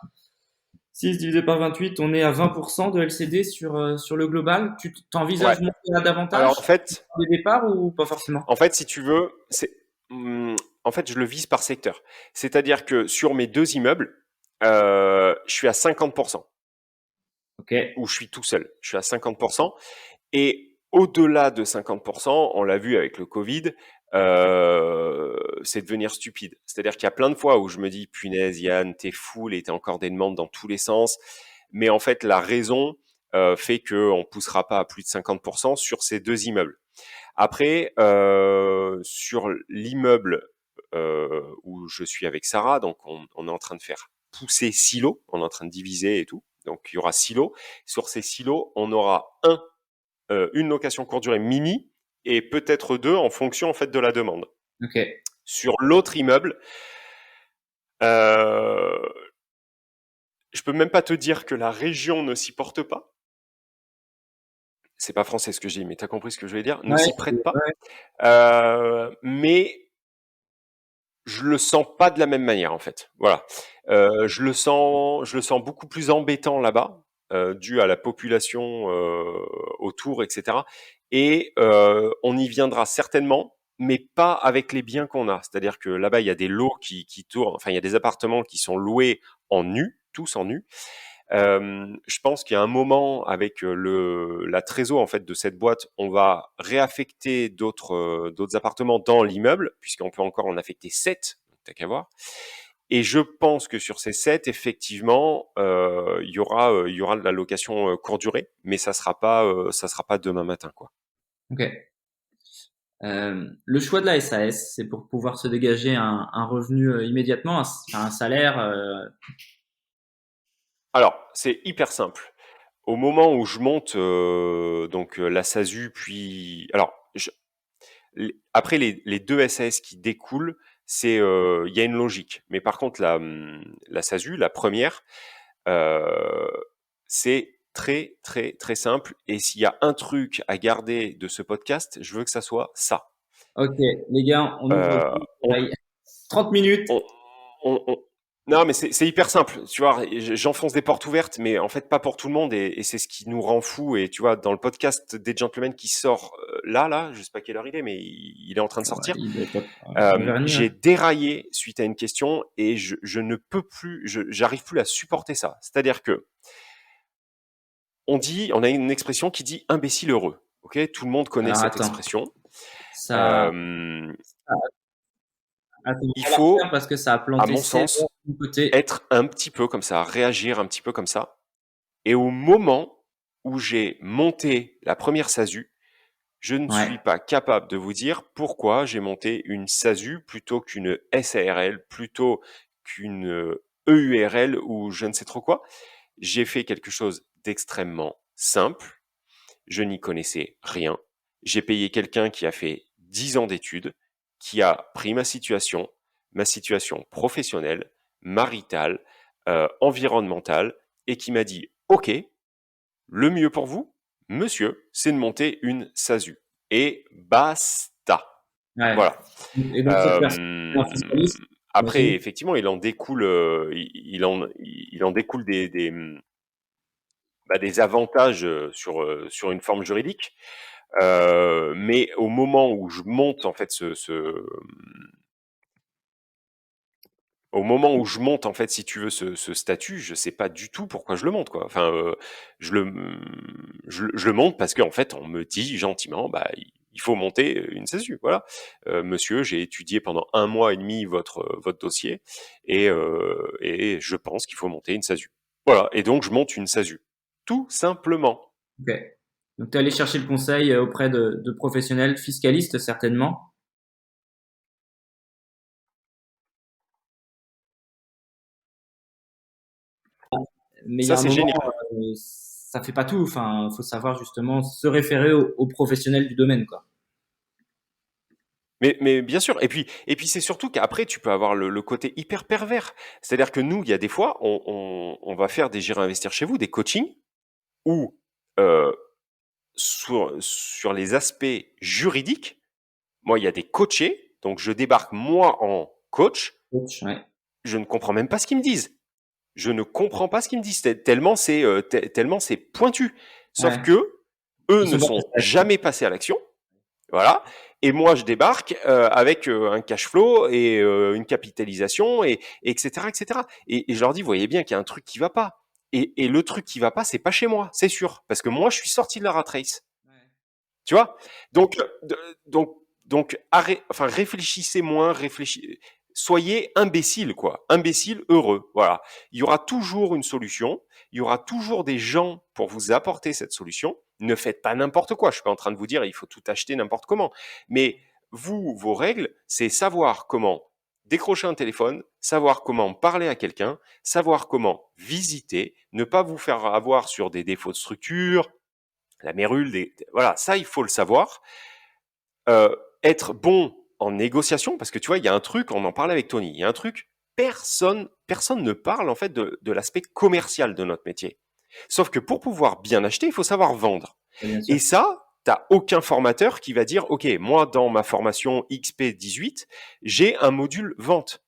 6 divisé par 28, on est à 20% de LCD sur le global. Tu Ouais. t'envisages monter à davantage Alors des départs ou pas forcément? si tu veux, en fait, je le vise par secteur. C'est-à-dire que sur mes 2 immeubles, je suis à 50%, Ok, où je suis tout seul. Je suis à 50%. Et au-delà de 50%, on l'a vu avec le Covid, c'est devenir stupide. C'est-à-dire qu'il y a plein de fois où je me dis, punaise, Yann, t'es fou, et t'as encore des demandes dans tous les sens. Mais en fait, la raison fait qu'on poussera pas à plus de 50% sur ces 2 immeubles. Après, sur l'immeuble où je suis avec Sarah, donc on est en train de faire pousser silos, on est en train de diviser et tout. Donc il y aura silos. Sur ces silos, on aura une location courte durée mini et peut-être deux en fonction en fait de la demande. ok, Sur l'autre immeuble, euh, je peux même pas te dire que la région ne s'y porte pas. C'est pas français ce que j'ai dit, mais tu as compris ce que je vais dire. Ne ouais, s'y prête pas. ouais, Mais je le sens pas de la même manière en fait. Voilà. Je le sens beaucoup plus embêtant là-bas, dû à la population autour, etc. Et on y viendra certainement, mais pas avec les biens qu'on a. C'est-à-dire que là-bas, il y a des lots qui tournent, enfin, il y a des appartements qui sont loués en nu, tous en nu. Je pense qu'il y a un moment avec la trésor en fait de cette boîte, on va réaffecter d'autres appartements dans l'immeuble, puisqu'on peut encore en affecter 7, t'as qu'à voir. Et je pense que sur ces 7, effectivement, il y aura de la location courte durée, mais ça sera pas demain matin, quoi. ok. Le choix de la SAS, c'est pour pouvoir se dégager un revenu immédiatement, un salaire. Alors, c'est hyper simple. Au moment où je monte donc la SASU, puis alors après les deux SAS qui découlent, il y a une logique. Mais par contre la SASU, la première, euh, c'est très très très simple. Et s'il y a un truc à garder de ce podcast, je veux que ça soit ça. Ok, les gars, on ouvre Euh, on, 30 minutes. on, on- Non, mais c'est hyper simple. Tu vois, j'enfonce des portes ouvertes, mais en fait pas pour tout le monde, et c'est ce qui nous rend fou. Et tu vois, dans le podcast des Gentlemen qui sort là, je sais pas quelle heure il est, mais il est en train de Ouais, sortir. il doit être à 9h30, ouais. J'ai déraillé suite à une question et je ne peux plus, j'arrive plus à supporter ça. C'est-à-dire que on a une expression qui dit imbécile heureux. Ok, tout le monde connaît Alors cette attends, expression. ça, Euh, attends, il on va la refaire faut, parce que ça a à planté mon sévère sens, de mon côté. être un petit peu comme ça, réagir un petit peu comme ça. Et au moment où j'ai monté la première SASU, je ne Ouais, suis pas capable de vous dire pourquoi j'ai monté une SASU plutôt qu'une SARL, plutôt qu'une EURL ou je ne sais trop quoi. J'ai fait quelque chose d'extrêmement simple. Je n'y connaissais rien. J'ai payé quelqu'un qui a fait 10 ans d'études, qui a pris ma situation professionnelle, maritale, environnementale, et qui m'a dit, OK, le mieux pour vous, monsieur, c'est de monter une SASU. Et basta. ouais. Voilà. Et donc cette personne est Euh, un fiscaliste, Après, j'imagine. effectivement, il en découle des avantages sur une forme juridique. Mais au moment où je monte en fait au moment où je monte en fait, si tu veux, ce statut, je sais pas du tout pourquoi je le monte, quoi. Enfin, je le monte parce qu'en fait, on me dit gentiment, bah, il faut monter une SASU. Voilà. Monsieur, j'ai étudié pendant 1 mois et demi votre dossier et je pense qu'il faut monter une SASU. Voilà. Et donc, je monte une SASU. Tout simplement. Ok. Donc, tu es allé chercher le conseil auprès de professionnels fiscalistes, certainement. Mais il y Ça, a un c'est moment, génial. ça fait pas tout. Enfin, il faut savoir justement se référer aux professionnels du domaine, quoi. Mais bien sûr. Et puis c'est surtout qu'après, tu peux avoir le côté hyper pervers. C'est-à-dire que nous, il y a des fois, on va faire des J'irai investir chez vous, des coachings où, euh, sur les aspects juridiques, moi, il y a des coachés, donc je débarque moi en coach, Coach, ouais. je ne comprends même pas ce qu'ils me disent. Je ne comprends pas ce qu'ils me disent, tellement c'est pointu. Sauf Ouais. que eux Ils ne sont pas sont passés à l'action. jamais passés à l'action. Voilà. Et moi, je débarque avec un cash flow et une capitalisation et etc etc. Et je leur dis, vous voyez bien qu'il y a un truc qui va pas. Et le truc qui va pas, c'est pas chez moi, c'est sûr, parce que moi, je suis sorti de la rat race. Ouais. Tu vois. Donc donc enfin réfléchissez moins, soyez imbécile quoi, imbécile heureux. Voilà. Il y aura toujours une solution. Il y aura toujours des gens pour vous apporter cette solution. Ne faites pas n'importe quoi. Je suis pas en train de vous dire il faut tout acheter n'importe comment. Mais vous, vos règles, c'est savoir comment décrocher un téléphone, savoir comment parler à quelqu'un, savoir comment visiter, ne pas vous faire avoir sur des défauts de structure, la mérule, voilà, ça il faut le savoir. Être bon en négociation, parce que tu vois, il y a un truc, on en parlait avec Tony, il y a un truc, personne ne parle en fait de l'aspect commercial de notre métier. Sauf que pour pouvoir bien acheter, il faut savoir vendre. Ouais, bien sûr. Et ça, t'as aucun formateur qui va dire, OK, moi, dans ma formation XP18, j'ai un module vente.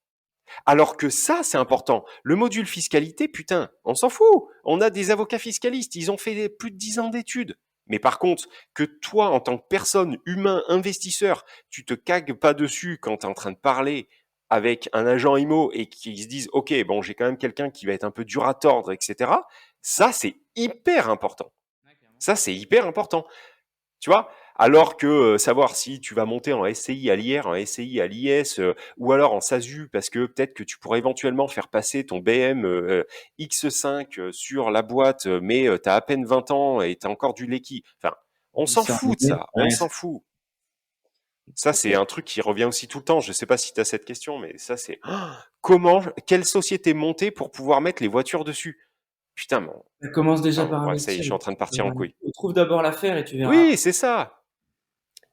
Alors que ça, c'est important. Le module fiscalité, putain, on s'en fout. On a des avocats fiscalistes, ils ont fait plus de 10 ans d'études. Mais par contre, que toi, en tant que personne, humain, investisseur, tu te cagues pas dessus quand tu es en train de parler avec un agent IMO et qu'ils se disent, OK, bon, j'ai quand même quelqu'un qui va être un peu dur à tordre, etc. Ça, c'est hyper important. Ouais, clairement. Ça, c'est hyper important. Tu vois? Alors que savoir si tu vas monter en SCI à l'IR, en SCI à l'IS, ou alors en SASU, parce que peut-être que tu pourrais éventuellement faire passer ton BM X5 sur la boîte, mais tu as à peine 20 ans et tu as encore du lequis. Enfin, on s'en Officier en fout de anglais. ça, on Ouais, s'en fout. Ça, ok. c'est un truc qui revient aussi tout le temps. Je sais pas si tu as cette question, mais ça, c'est comment, quelle société monter pour pouvoir mettre les voitures dessus? Putain, bon. Ça commence déjà Enfin, par ouais, ça y est, je investir. suis en train de partir en couille. Trouve d'abord l'affaire et tu verras Oui, après. c'est ça.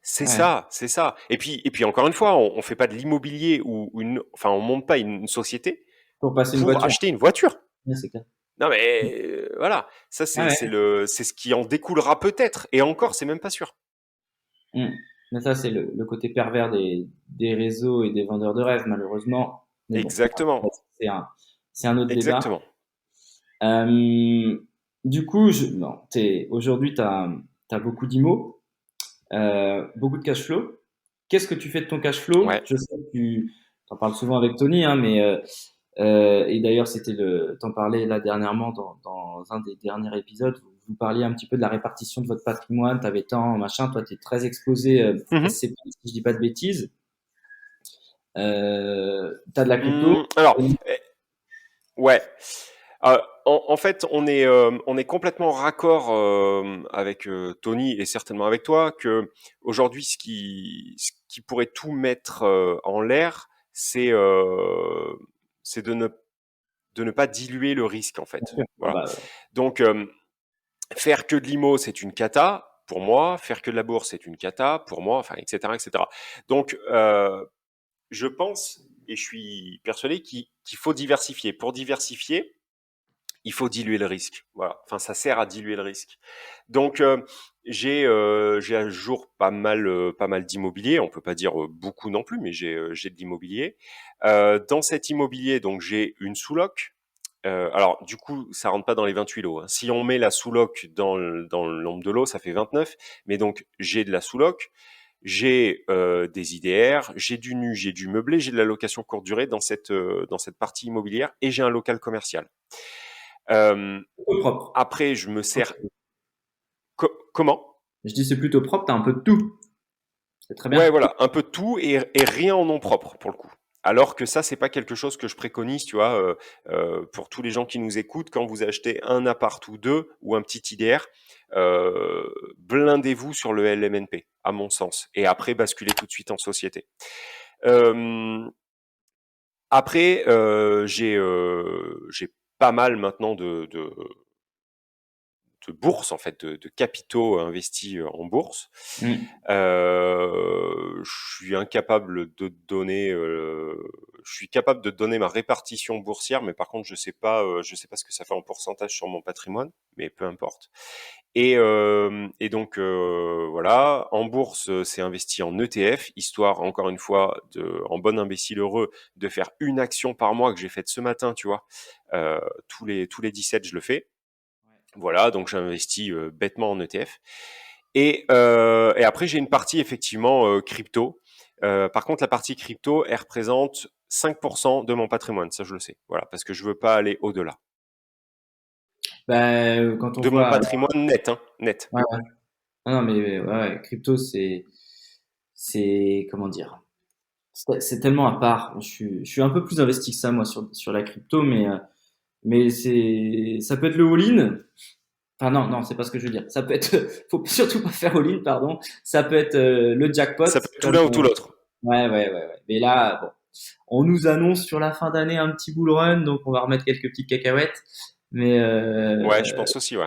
C'est Ouais. ça, c'est ça. Et puis encore une fois, on fait pas de l'immobilier enfin, on monte pas une société Pour passer une pour voiture. acheter une voiture. Ouais, c'est clair. Non mais voilà, ça Ah ouais. c'est ce qui en découlera peut-être. Et encore, c'est même pas sûr. Mm. Mais ça, c'est le côté pervers des réseaux et des vendeurs de rêves, malheureusement. Mais bon, Exactement, c'est c'est un autre débat. exactement. Euh, du coup, non, aujourd'hui, tu as beaucoup d'IMO, beaucoup de cash flow. Qu'est-ce que tu fais de ton cash flow? Ouais. Je sais que tu en parles souvent avec Tony, hein, mais et d'ailleurs, t'en parlais là dernièrement dans un des derniers épisodes. Vous parliez un petit peu de la répartition de votre patrimoine. T'avais tant, machin. Toi, t'es très exposé Mhm. SCPI, si je dis pas de bêtises. T'as de la crypto. Alors, ouais. En fait, on est complètement raccord avec Tony et certainement avec toi que aujourd'hui, ce qui pourrait tout mettre en l'air, c'est de ne pas diluer le risque en Bien fait. sûr. Ah Voilà. bah, Donc faire que de l'IMO, c'est une cata pour moi. Faire que de la bourse, c'est une cata pour moi. Enfin, etc., etc. Donc je pense et je suis persuadé qu'il faut diversifier. Pour diversifier, il faut diluer le risque. Voilà. Enfin, ça sert à diluer le risque. Donc, j'ai à jour pas mal d'immobilier. On peut pas dire beaucoup non plus, mais j'ai de l'immobilier. Dans cet immobilier, donc j'ai une sous-loc. Alors, du coup, ça rentre pas dans les 28 lots, hein. Si on met la sous-loc dans le nombre de lots, ça fait 29. Mais donc, j'ai de la sous-loc. J'ai des IDR, j'ai du nu, j'ai du meublé, j'ai de la location courte durée dans cette partie immobilière et j'ai un local commercial. Euh, plutôt propre. Après, je me sers comment? Je dis c'est plutôt propre. T'as un peu de tout. C'est très Ouais, bien. voilà, un peu de tout et rien en nom propre pour le coup. Alors que ça, c'est pas quelque chose que je préconise, tu vois, pour tous les gens qui nous écoutent, quand vous achetez un appart ou deux ou un petit IDR, blindez-vous sur le LMNP, à mon sens, et après basculez tout de suite en société. Euh, Après, j'ai pas mal maintenant de bourses, en fait, de capitaux investis en bourse. Mm. Je suis incapable de donner, je suis capable de donner ma répartition boursière, mais par contre, je sais pas ce que ça fait en pourcentage sur mon patrimoine, mais peu importe. Et donc voilà, en bourse, c'est investi en ETF, histoire encore une fois en bon imbécile heureux, de faire une action par mois que j'ai faite ce matin, tu vois. Tous les 17, je le fais. Voilà, donc j'investis bêtement en ETF. Et après, j'ai une partie effectivement crypto. Par contre, la partie crypto, elle représente 5% de mon patrimoine, ça je le sais. Voilà, parce que je veux pas aller au-delà. Bah, quand on De mon voit, patrimoine net, hein, net. ouais, ouais. Ah non, mais ouais, crypto, c'est comment dire? C'est tellement à part. Je suis un peu plus investi que ça, moi, sur la crypto, mais ça peut être le all-in. Enfin, non, non, c'est pas ce que je veux dire. Ça peut être, faut surtout pas faire all-in, pardon. Ça peut être le jackpot, Ça peut être tout comme, l'un ou tout l'autre. ouais, ouais, ouais, ouais. Mais là, bon, on nous annonce sur la fin d'année un petit bull run, donc on va remettre quelques petites cacahuètes. Mais, Ouais, je pense aussi, ouais.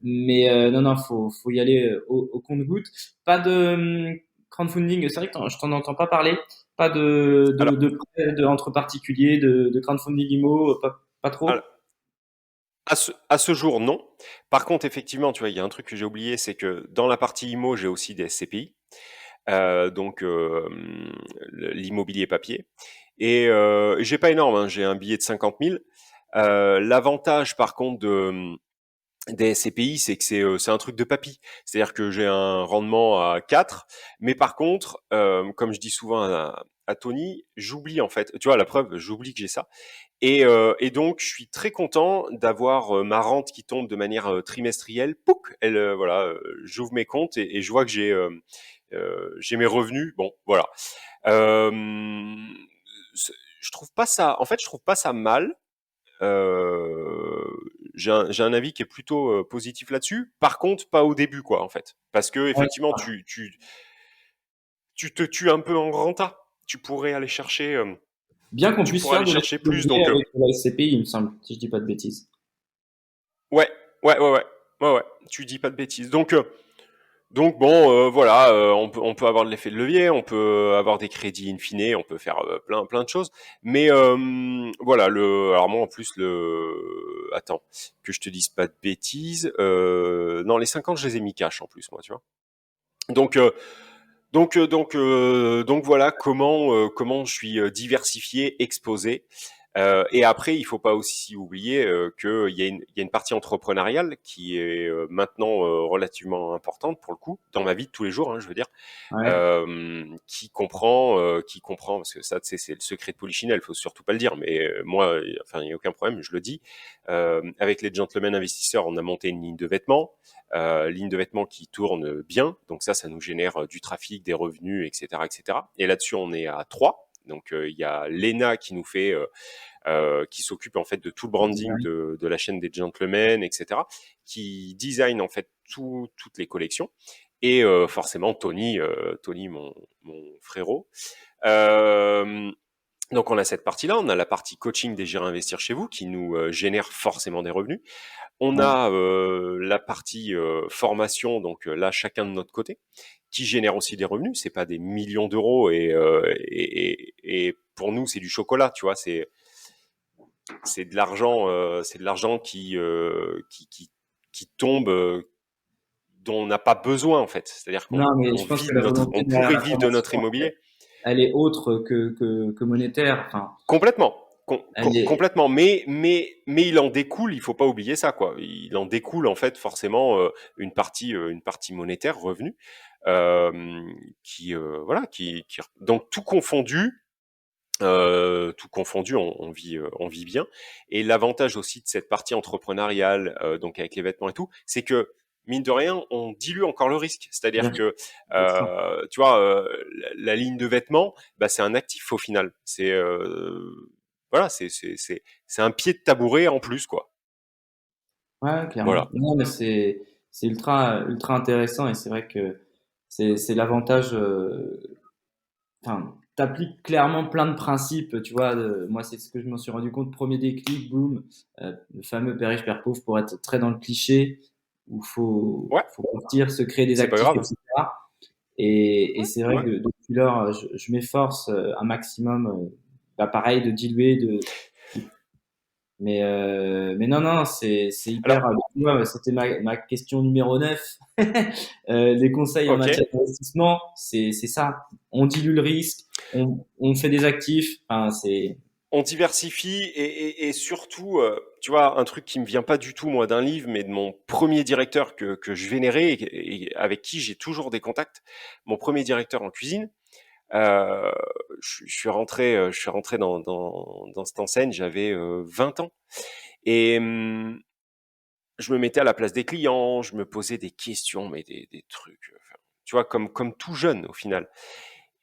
non, non, faut y aller au compte-goutte. Pas de crowdfunding. C'est vrai que je t'en entends pas parler. Pas Alors, de prêt entre particuliers, de crowdfunding IMO, pas alors, trop. à ce jour, non. Par contre, effectivement, tu vois, il y a un truc que j'ai oublié, c'est que dans la partie IMO, j'ai aussi des SCPI. Donc l'immobilier papier. Et j'ai pas énorme, hein, j'ai un billet de 50 000. L'avantage par contre des SCPI, c'est que c'est un truc de papy. C'est-à-dire que j'ai un rendement à 4, mais par contre, comme je dis souvent à Tony, j'oublie en fait. Tu vois, la preuve, j'oublie que j'ai ça. Et donc, je suis très content d'avoir ma rente qui tombe de manière trimestrielle. Pouc, voilà, j'ouvre mes comptes et je vois que j'ai mes revenus. Bon, voilà. Euh, je trouve pas ça. En fait, je trouve pas ça mal. Euh, j'ai un avis qui est plutôt positif là-dessus. Par contre, pas au début, quoi, en fait, parce que Ouais. effectivement, tu te tues un peu en renta. Tu pourrais aller chercher, Bien qu'on tu puisse pourrais faire aller de chercher plus. l'immobilier Donc, avec la SCPI, il me semble, si je dis pas de bêtises. ouais, ouais. Tu dis pas de bêtises. Donc bon, voilà, on peut avoir de l'effet de levier, on peut avoir des crédits in fine, on peut faire plein de choses. Mais voilà, alors moi en plus attends, que je te dise pas de bêtises. Non, les 50, je les ai mis cash en plus, moi, tu vois. Donc donc voilà comment je suis diversifié, exposé. Et après, il faut pas aussi oublier qu'il y a une partie entrepreneuriale qui est maintenant relativement importante pour le coup dans ma vie de tous les jours, hein, je veux dire, Ouais. qui comprend parce que ça, tu sais, c'est le secret de Polichinelle, faut surtout pas le dire, mais moi, enfin, il y a aucun problème, je le dis. Avec les gentlemen investisseurs, on a monté une ligne de vêtements qui tourne bien, donc ça nous génère du trafic, des revenus, etc., etc. Et là-dessus, on est à 3. Donc il y a Lena qui nous fait qui s'occupe en fait de tout le branding de la chaîne des gentlemen, etc., qui design en fait toutes les collections. Et forcément Tony, mon frérot. Euh, donc on a cette partie-là, on a la partie coaching des J'irai investir chez vous qui nous génère forcément des revenus. On Ouais. a la partie formation, donc là chacun de notre côté, qui génère aussi des revenus. C'est pas des millions d'euros et pour nous c'est du chocolat, tu vois. C'est de l'argent qui tombe, dont on n'a pas besoin en fait. C'est-à-dire qu'on Non, mais on je pense vit que de la notre, volonté on derrière pourrait la vivre de notre formation, immobilier elle est autre que monétaire. Enfin, complètement, elle est, complètement. Mais il en découle, il faut pas oublier ça quoi. Il en découle en fait forcément une partie monétaire, revenu, euh, qui voilà, donc tout confondu, on vit bien. Et l'avantage aussi de cette partie entrepreneuriale, donc avec les vêtements et tout, c'est que mine de rien, on dilue encore le risque. C'est-à-dire Bien sûr, que, bien sûr. tu vois, la ligne de vêtements, bah, c'est un actif au final. Voilà, c'est un pied de tabouret en plus, quoi. Ouais, clairement. Voilà. Non, mais c'est ultra intéressant et c'est vrai que c'est l'avantage. Enfin, t'appliques clairement plein de principes, tu vois. Moi, c'est ce que je m'en suis rendu compte. Premier déclic, boum, le fameux père riche, père pauvre, pour être très dans le cliché, où Ouais, faut partir, se créer des c'est pas actifs, grave. etc. Et Ouais, c'est vrai ouais. que depuis lors, je m'efforce un maximum, bah, pareil, de diluer, mais non, non, c'est Alors, hyper. Tu vois, c'était ma question numéro 9. Les conseils en ok. matière d'investissement, c'est ça. On dilue le risque, on fait des actifs. Enfin, c'est. On diversifie et surtout, tu vois, un truc qui me vient pas du tout moi d'un livre, mais de mon premier directeur que je vénérais et avec qui j'ai toujours des contacts. Mon premier directeur en cuisine. Euh, je suis rentré dans cette enseigne, j'avais 20 ans et je me mettais à la place des clients, je me posais des questions, mais des trucs, enfin, tu vois, comme tout jeune au final.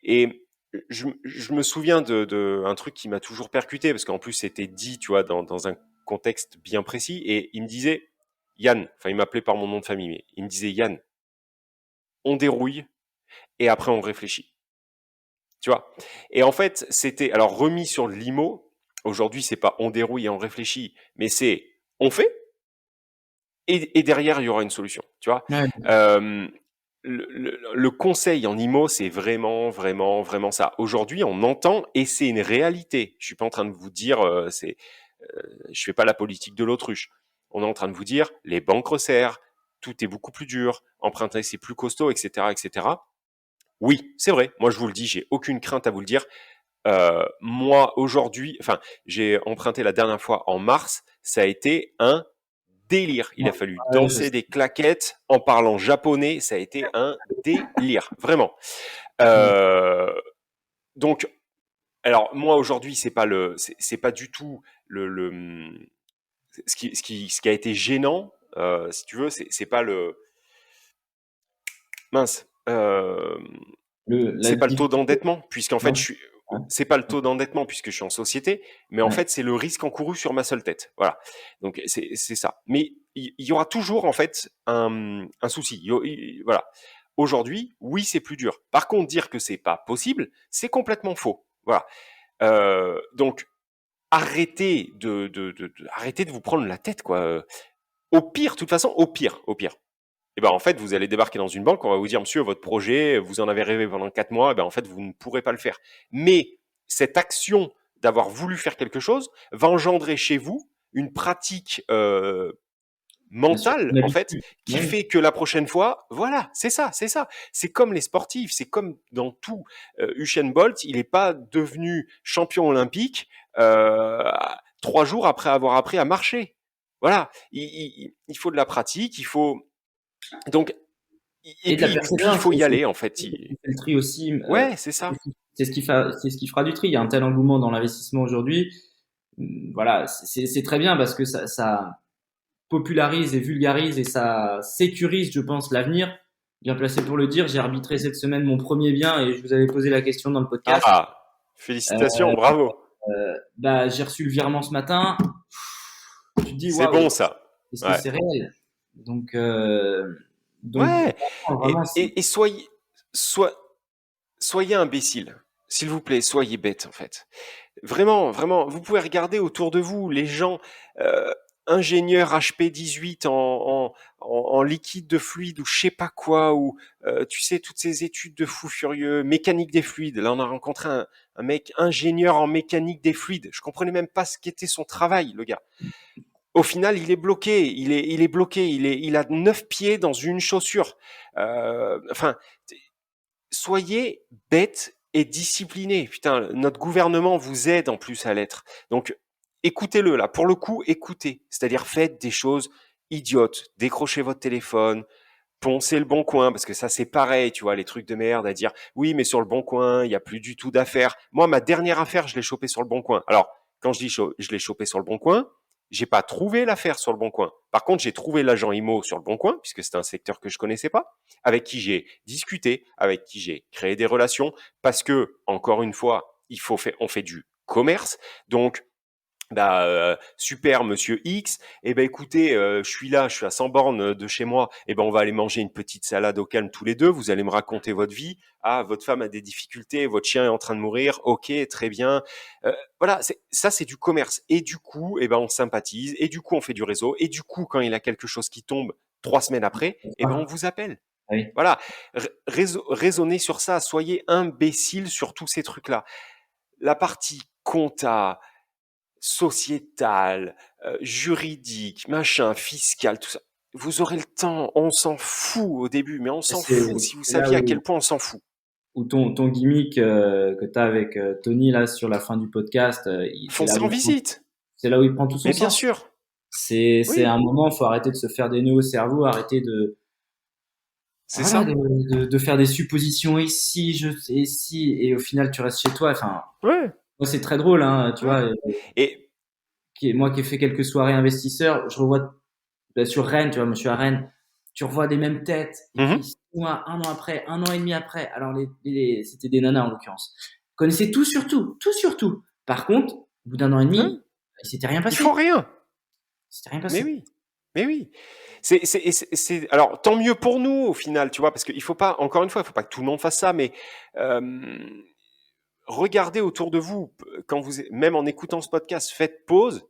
Et je me souviens de un truc qui m'a toujours percuté, parce qu'en plus c'était dit, tu vois, dans un contexte bien précis, et il me disait, Yann, enfin il m'appelait par mon nom de famille, mais il me disait, Yann, on dérouille et après on réfléchit, tu vois. Et en fait, c'était, alors remis sur le limo, aujourd'hui c'est pas on dérouille et on réfléchit, mais c'est on fait, et derrière il y aura une solution, tu vois. Ouais, Euh, le conseil en IMO, c'est vraiment, vraiment, vraiment ça. Aujourd'hui, on entend et c'est une réalité. Je suis pas en train de vous dire, je fais pas la politique de l'autruche. On est en train de vous dire, les banques resserrent, tout est beaucoup plus dur, emprunter c'est plus costaud, etc., etc. Oui, c'est vrai. Moi, je vous le dis, j'ai aucune crainte à vous le dire. Moi, aujourd'hui, enfin, j'ai emprunté la dernière fois en mars, ça a été un délire. Il a fallu ouais, je danser sais. des claquettes en parlant japonais. Ça a été un délire, vraiment. Ouais. Euh, donc, alors moi aujourd'hui, c'est pas du tout ce qui a été gênant, si tu veux, c'est pas le mince. La C'est pas le taux difficulté, d'endettement, puisqu'en fait, non? Ouais, c'est pas le taux d'endettement puisque je suis en société, mais en ouais. fait, c'est le risque encouru sur ma seule tête. Voilà. Donc, c'est ça. Mais il y aura toujours, en fait, un souci. Voilà. Aujourd'hui, oui, c'est plus dur. Par contre, dire que c'est pas possible, c'est complètement faux. Voilà. Donc, arrêtez de vous prendre la tête, quoi. Au pire, de toute façon, au pire, et ben en fait, vous allez débarquer dans une banque, on va vous dire, monsieur, votre projet, vous en avez rêvé pendant 4 mois, et ben en fait, vous ne pourrez pas le faire. Mais cette action d'avoir voulu faire quelque chose va engendrer chez vous une pratique Bien sûr, mentale, une en fait, habitude. qui Oui, fait que la prochaine fois, voilà, c'est ça, c'est ça. C'est comme les sportifs, c'est comme dans tout. Usain Bolt, il n'est pas devenu champion olympique 3 jours après avoir appris à marcher. Voilà, il faut de la pratique, il faut donc et de la et puis il persévérance, faut et y c'est aller en fait. ce qui fait le tri aussi. Ouais, c'est ça. C'est ce qui fera du tri. Il y a un tel engouement dans l'investissement aujourd'hui. Voilà, c'est très bien parce que ça popularise et vulgarise et ça sécurise, je pense, l'avenir. Bien placé pour le dire. J'ai arbitré cette semaine mon premier bien et je vous avais posé la question dans le podcast. Ah, Euh, félicitations, bravo. Bah, j'ai reçu le virement ce matin. Tu te dis, C'est bon waouh, ça. est-ce que Ouais. c'est réel? Donc, Ouais. vraiment, c'est. Et soi- soyez imbécile. S'il vous plaît, soyez bête en fait. Vraiment, vraiment, vous pouvez regarder autour de vous les gens euh, ingénieurs HP 18 en liquide de fluide ou je sais pas quoi, ou tu sais, toutes ces études de fous furieux, mécanique des fluides. Là, on a rencontré un mec ingénieur en mécanique des fluides. Je comprenais même pas ce qu'était son travail, le gars. Au final, il est bloqué, il est bloqué, il a 9 pieds dans une chaussure. Enfin, soyez bête et discipliné. Putain, notre gouvernement vous aide en plus à l'être. Donc, écoutez-le là. Pour le coup, écoutez. C'est-à-dire, faites des choses idiotes. Décrochez votre téléphone, poncez le bon coin, parce que ça, c'est pareil, tu vois, les trucs de merde à dire, oui, mais sur le bon coin, il n'y a plus du tout d'affaires. Moi, ma dernière affaire, je l'ai chopée sur le bon coin. Alors, quand je dis je l'ai chopée sur le bon coin, J'ai pas trouvé l'affaire sur le Bon Coin. Par contre, j'ai trouvé l'agent IMO sur le Bon Coin, puisque c'était un secteur que je connaissais pas, avec qui j'ai discuté, avec qui j'ai créé des relations, parce que, encore une fois, on fait du commerce. Donc, super monsieur X, eh ben écoutez, je suis là, je suis à 100 bornes de chez moi, eh ben on va aller manger une petite salade au calme tous les deux, vous allez me raconter votre vie, ah votre femme a des difficultés, votre chien est en train de mourir, ok très bien, voilà, c'est du commerce et du coup eh ben on sympathise et du coup on fait du réseau et du coup quand il a quelque chose qui tombe 3 semaines après, eh ben on Ah, vous appelle. oui. Voilà, raisonnez sur ça, soyez imbéciles sur tous ces trucs-là. La partie compta, sociétal, juridique, machin, fiscal, tout ça. Vous aurez le temps, on s'en fout au début, mais on s'en fout. Si vous C'est là saviez à quel point on s'en fout. où ton gimmick que tu as avec Tony là sur la fin du podcast, Foncez en visite. c'est là où il prend tout son Mais bien sens. sûr. C'est un Oui, moment, faut arrêter de se faire des nœuds au cerveau, arrêter de c'est voilà, ça. de faire des suppositions ici, et si, et au final tu restes chez toi. Enfin, Ouais, moi c'est très drôle, hein, tu vois. ouais. Et Moi qui ai fait quelques soirées investisseurs, je revois sur Rennes, tu vois, moi je suis à Rennes, tu revois des mêmes têtes, et puis mhm, 6 mois, 1 an après, 1 an et demi après, alors c'était des nanas en l'occurrence, connaissaient tout sur tout, tout sur tout. Par contre, au bout d'un an et ouais. demi, il s'était rien Ils font passé. rien. Il s'était rien Mais passé. oui. Mais oui. Alors, tant mieux pour nous, au final, tu vois, parce qu'il faut pas, encore une fois, il faut pas que tout le monde fasse ça, mais euh, regardez autour de vous, même en écoutant ce podcast, faites pause,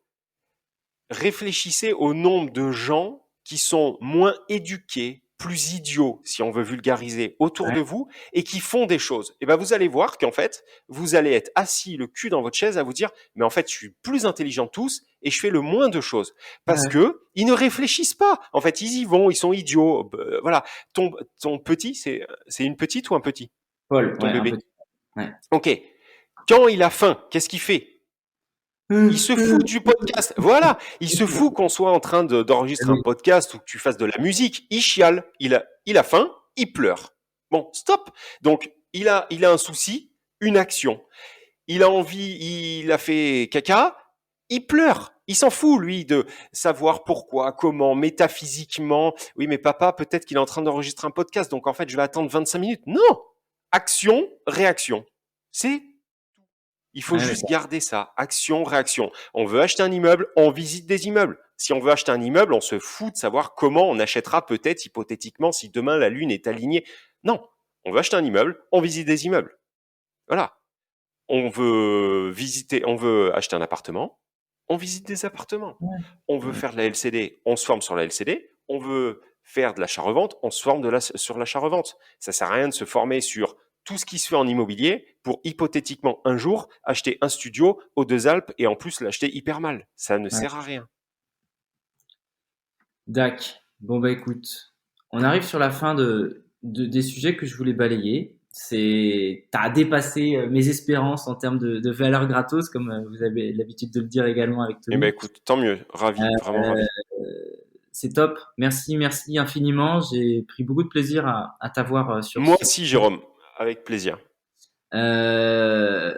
réfléchissez au nombre de gens qui sont moins éduqués, plus idiots, si on veut vulgariser, autour Ouais, de vous et qui font des choses. Et ben vous allez voir qu'en fait, vous allez être assis le cul dans votre chaise à vous dire, mais en fait, je suis plus intelligent que tous et je fais le moins de choses parce ouais. que ils ne réfléchissent pas. En fait, ils y vont, ils sont idiots. Voilà. Ton petit, c'est une petite ou un petit, Paul, ton ouais, un peu. bébé. Ouais. Ok. Quand il a faim, qu'est-ce qu'il fait? Il se fout du podcast. Voilà, il se fout qu'on soit en train d'enregistrer un Oui. podcast ou que tu fasses de la musique. Il chiale, il a faim, il pleure. Bon, stop. Donc, il a un souci, une action. Il a envie, il a fait caca, il pleure. Il s'en fout, lui, de savoir pourquoi, comment, métaphysiquement. Oui, mais papa, peut-être qu'il est en train d'enregistrer un podcast, donc en fait, je vais attendre 25 minutes. Non! Action, réaction. C'est il faut Ouais, juste garder ça. Action, réaction. On veut acheter un immeuble, on visite des immeubles. Si on veut acheter un immeuble, on se fout de savoir comment on achètera peut-être hypothétiquement si demain la lune est alignée. Non. On veut acheter un immeuble, on visite des immeubles. Voilà. On veut acheter un appartement, on visite des appartements. On veut ouais. faire de la LCD, on se forme sur la LCD. On veut faire de l'achat-revente, on se forme sur l'achat-revente. Ça sert à rien de se former sur tout ce qui se fait en immobilier pour hypothétiquement un jour acheter un studio aux Deux Alpes et en plus l'acheter hyper mal. Ça ne Ouais. sert à rien. Dac. Bon bah écoute, on arrive sur la fin des sujets que je voulais balayer. T'as dépassé mes espérances en termes de valeur gratos, comme vous avez l'habitude de le dire également avec Eh ben Tony. écoute, tant mieux, ravi, vraiment Euh, ravi. c'est top. Merci, merci infiniment. J'ai pris beaucoup de plaisir à t'avoir sur Moi ce. aussi, Jérôme, avec plaisir. Euh,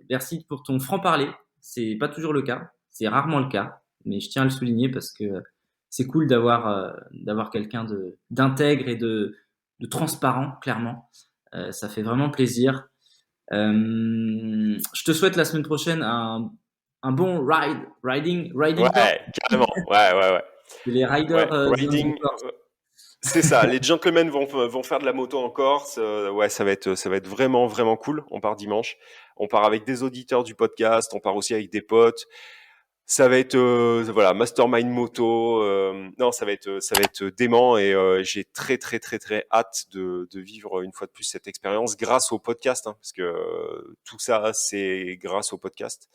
merci pour ton franc-parler. C'est pas toujours le cas. C'est rarement le cas. Mais je tiens à le souligner parce que c'est cool d'avoir quelqu'un d'intègre et de transparent, clairement. Ça fait vraiment plaisir. Je te souhaite la semaine prochaine un bon riding talk. Ouais, carrément. Ouais, ouais, ouais. Les riders Ouais, viennent de riding, Corse. c'est ça, les gentlemen vont faire de la moto en Corse. Ouais, ça va être vraiment, vraiment cool. On part dimanche. On part avec des auditeurs du podcast. On part aussi avec des potes. Ça va être voilà, mastermind moto. Non, ça va être dément et j'ai très très très très hâte de vivre une fois de plus cette expérience grâce au podcast, hein, parce que tout ça c'est grâce au podcast.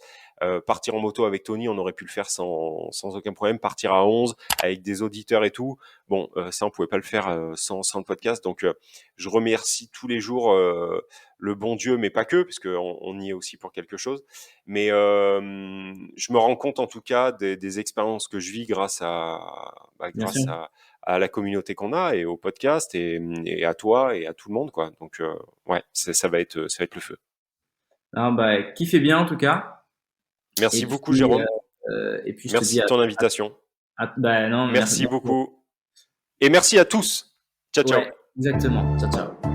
Partir en moto avec Tony, on aurait pu le faire sans aucun problème. Partir à 11 avec des auditeurs et tout, bon, ça on pouvait pas le faire sans le podcast. Donc je remercie tous les jours le bon Dieu, mais pas que, parce on y est aussi pour quelque chose. Mais je me rends compte en tout cas des expériences que je vis Bien sûr. à la communauté qu'on a et au podcast et à toi et à tout le monde quoi. Donc ouais, ça va être le feu. Ah, bah, kiffez bien en tout cas. Et Merci beaucoup puis, Jérôme. Et puis je te Merci dis de ton invitation. bah non, Merci merci. beaucoup et merci à tous. Ciao, ciao. Ouais, exactement. Ciao, ciao.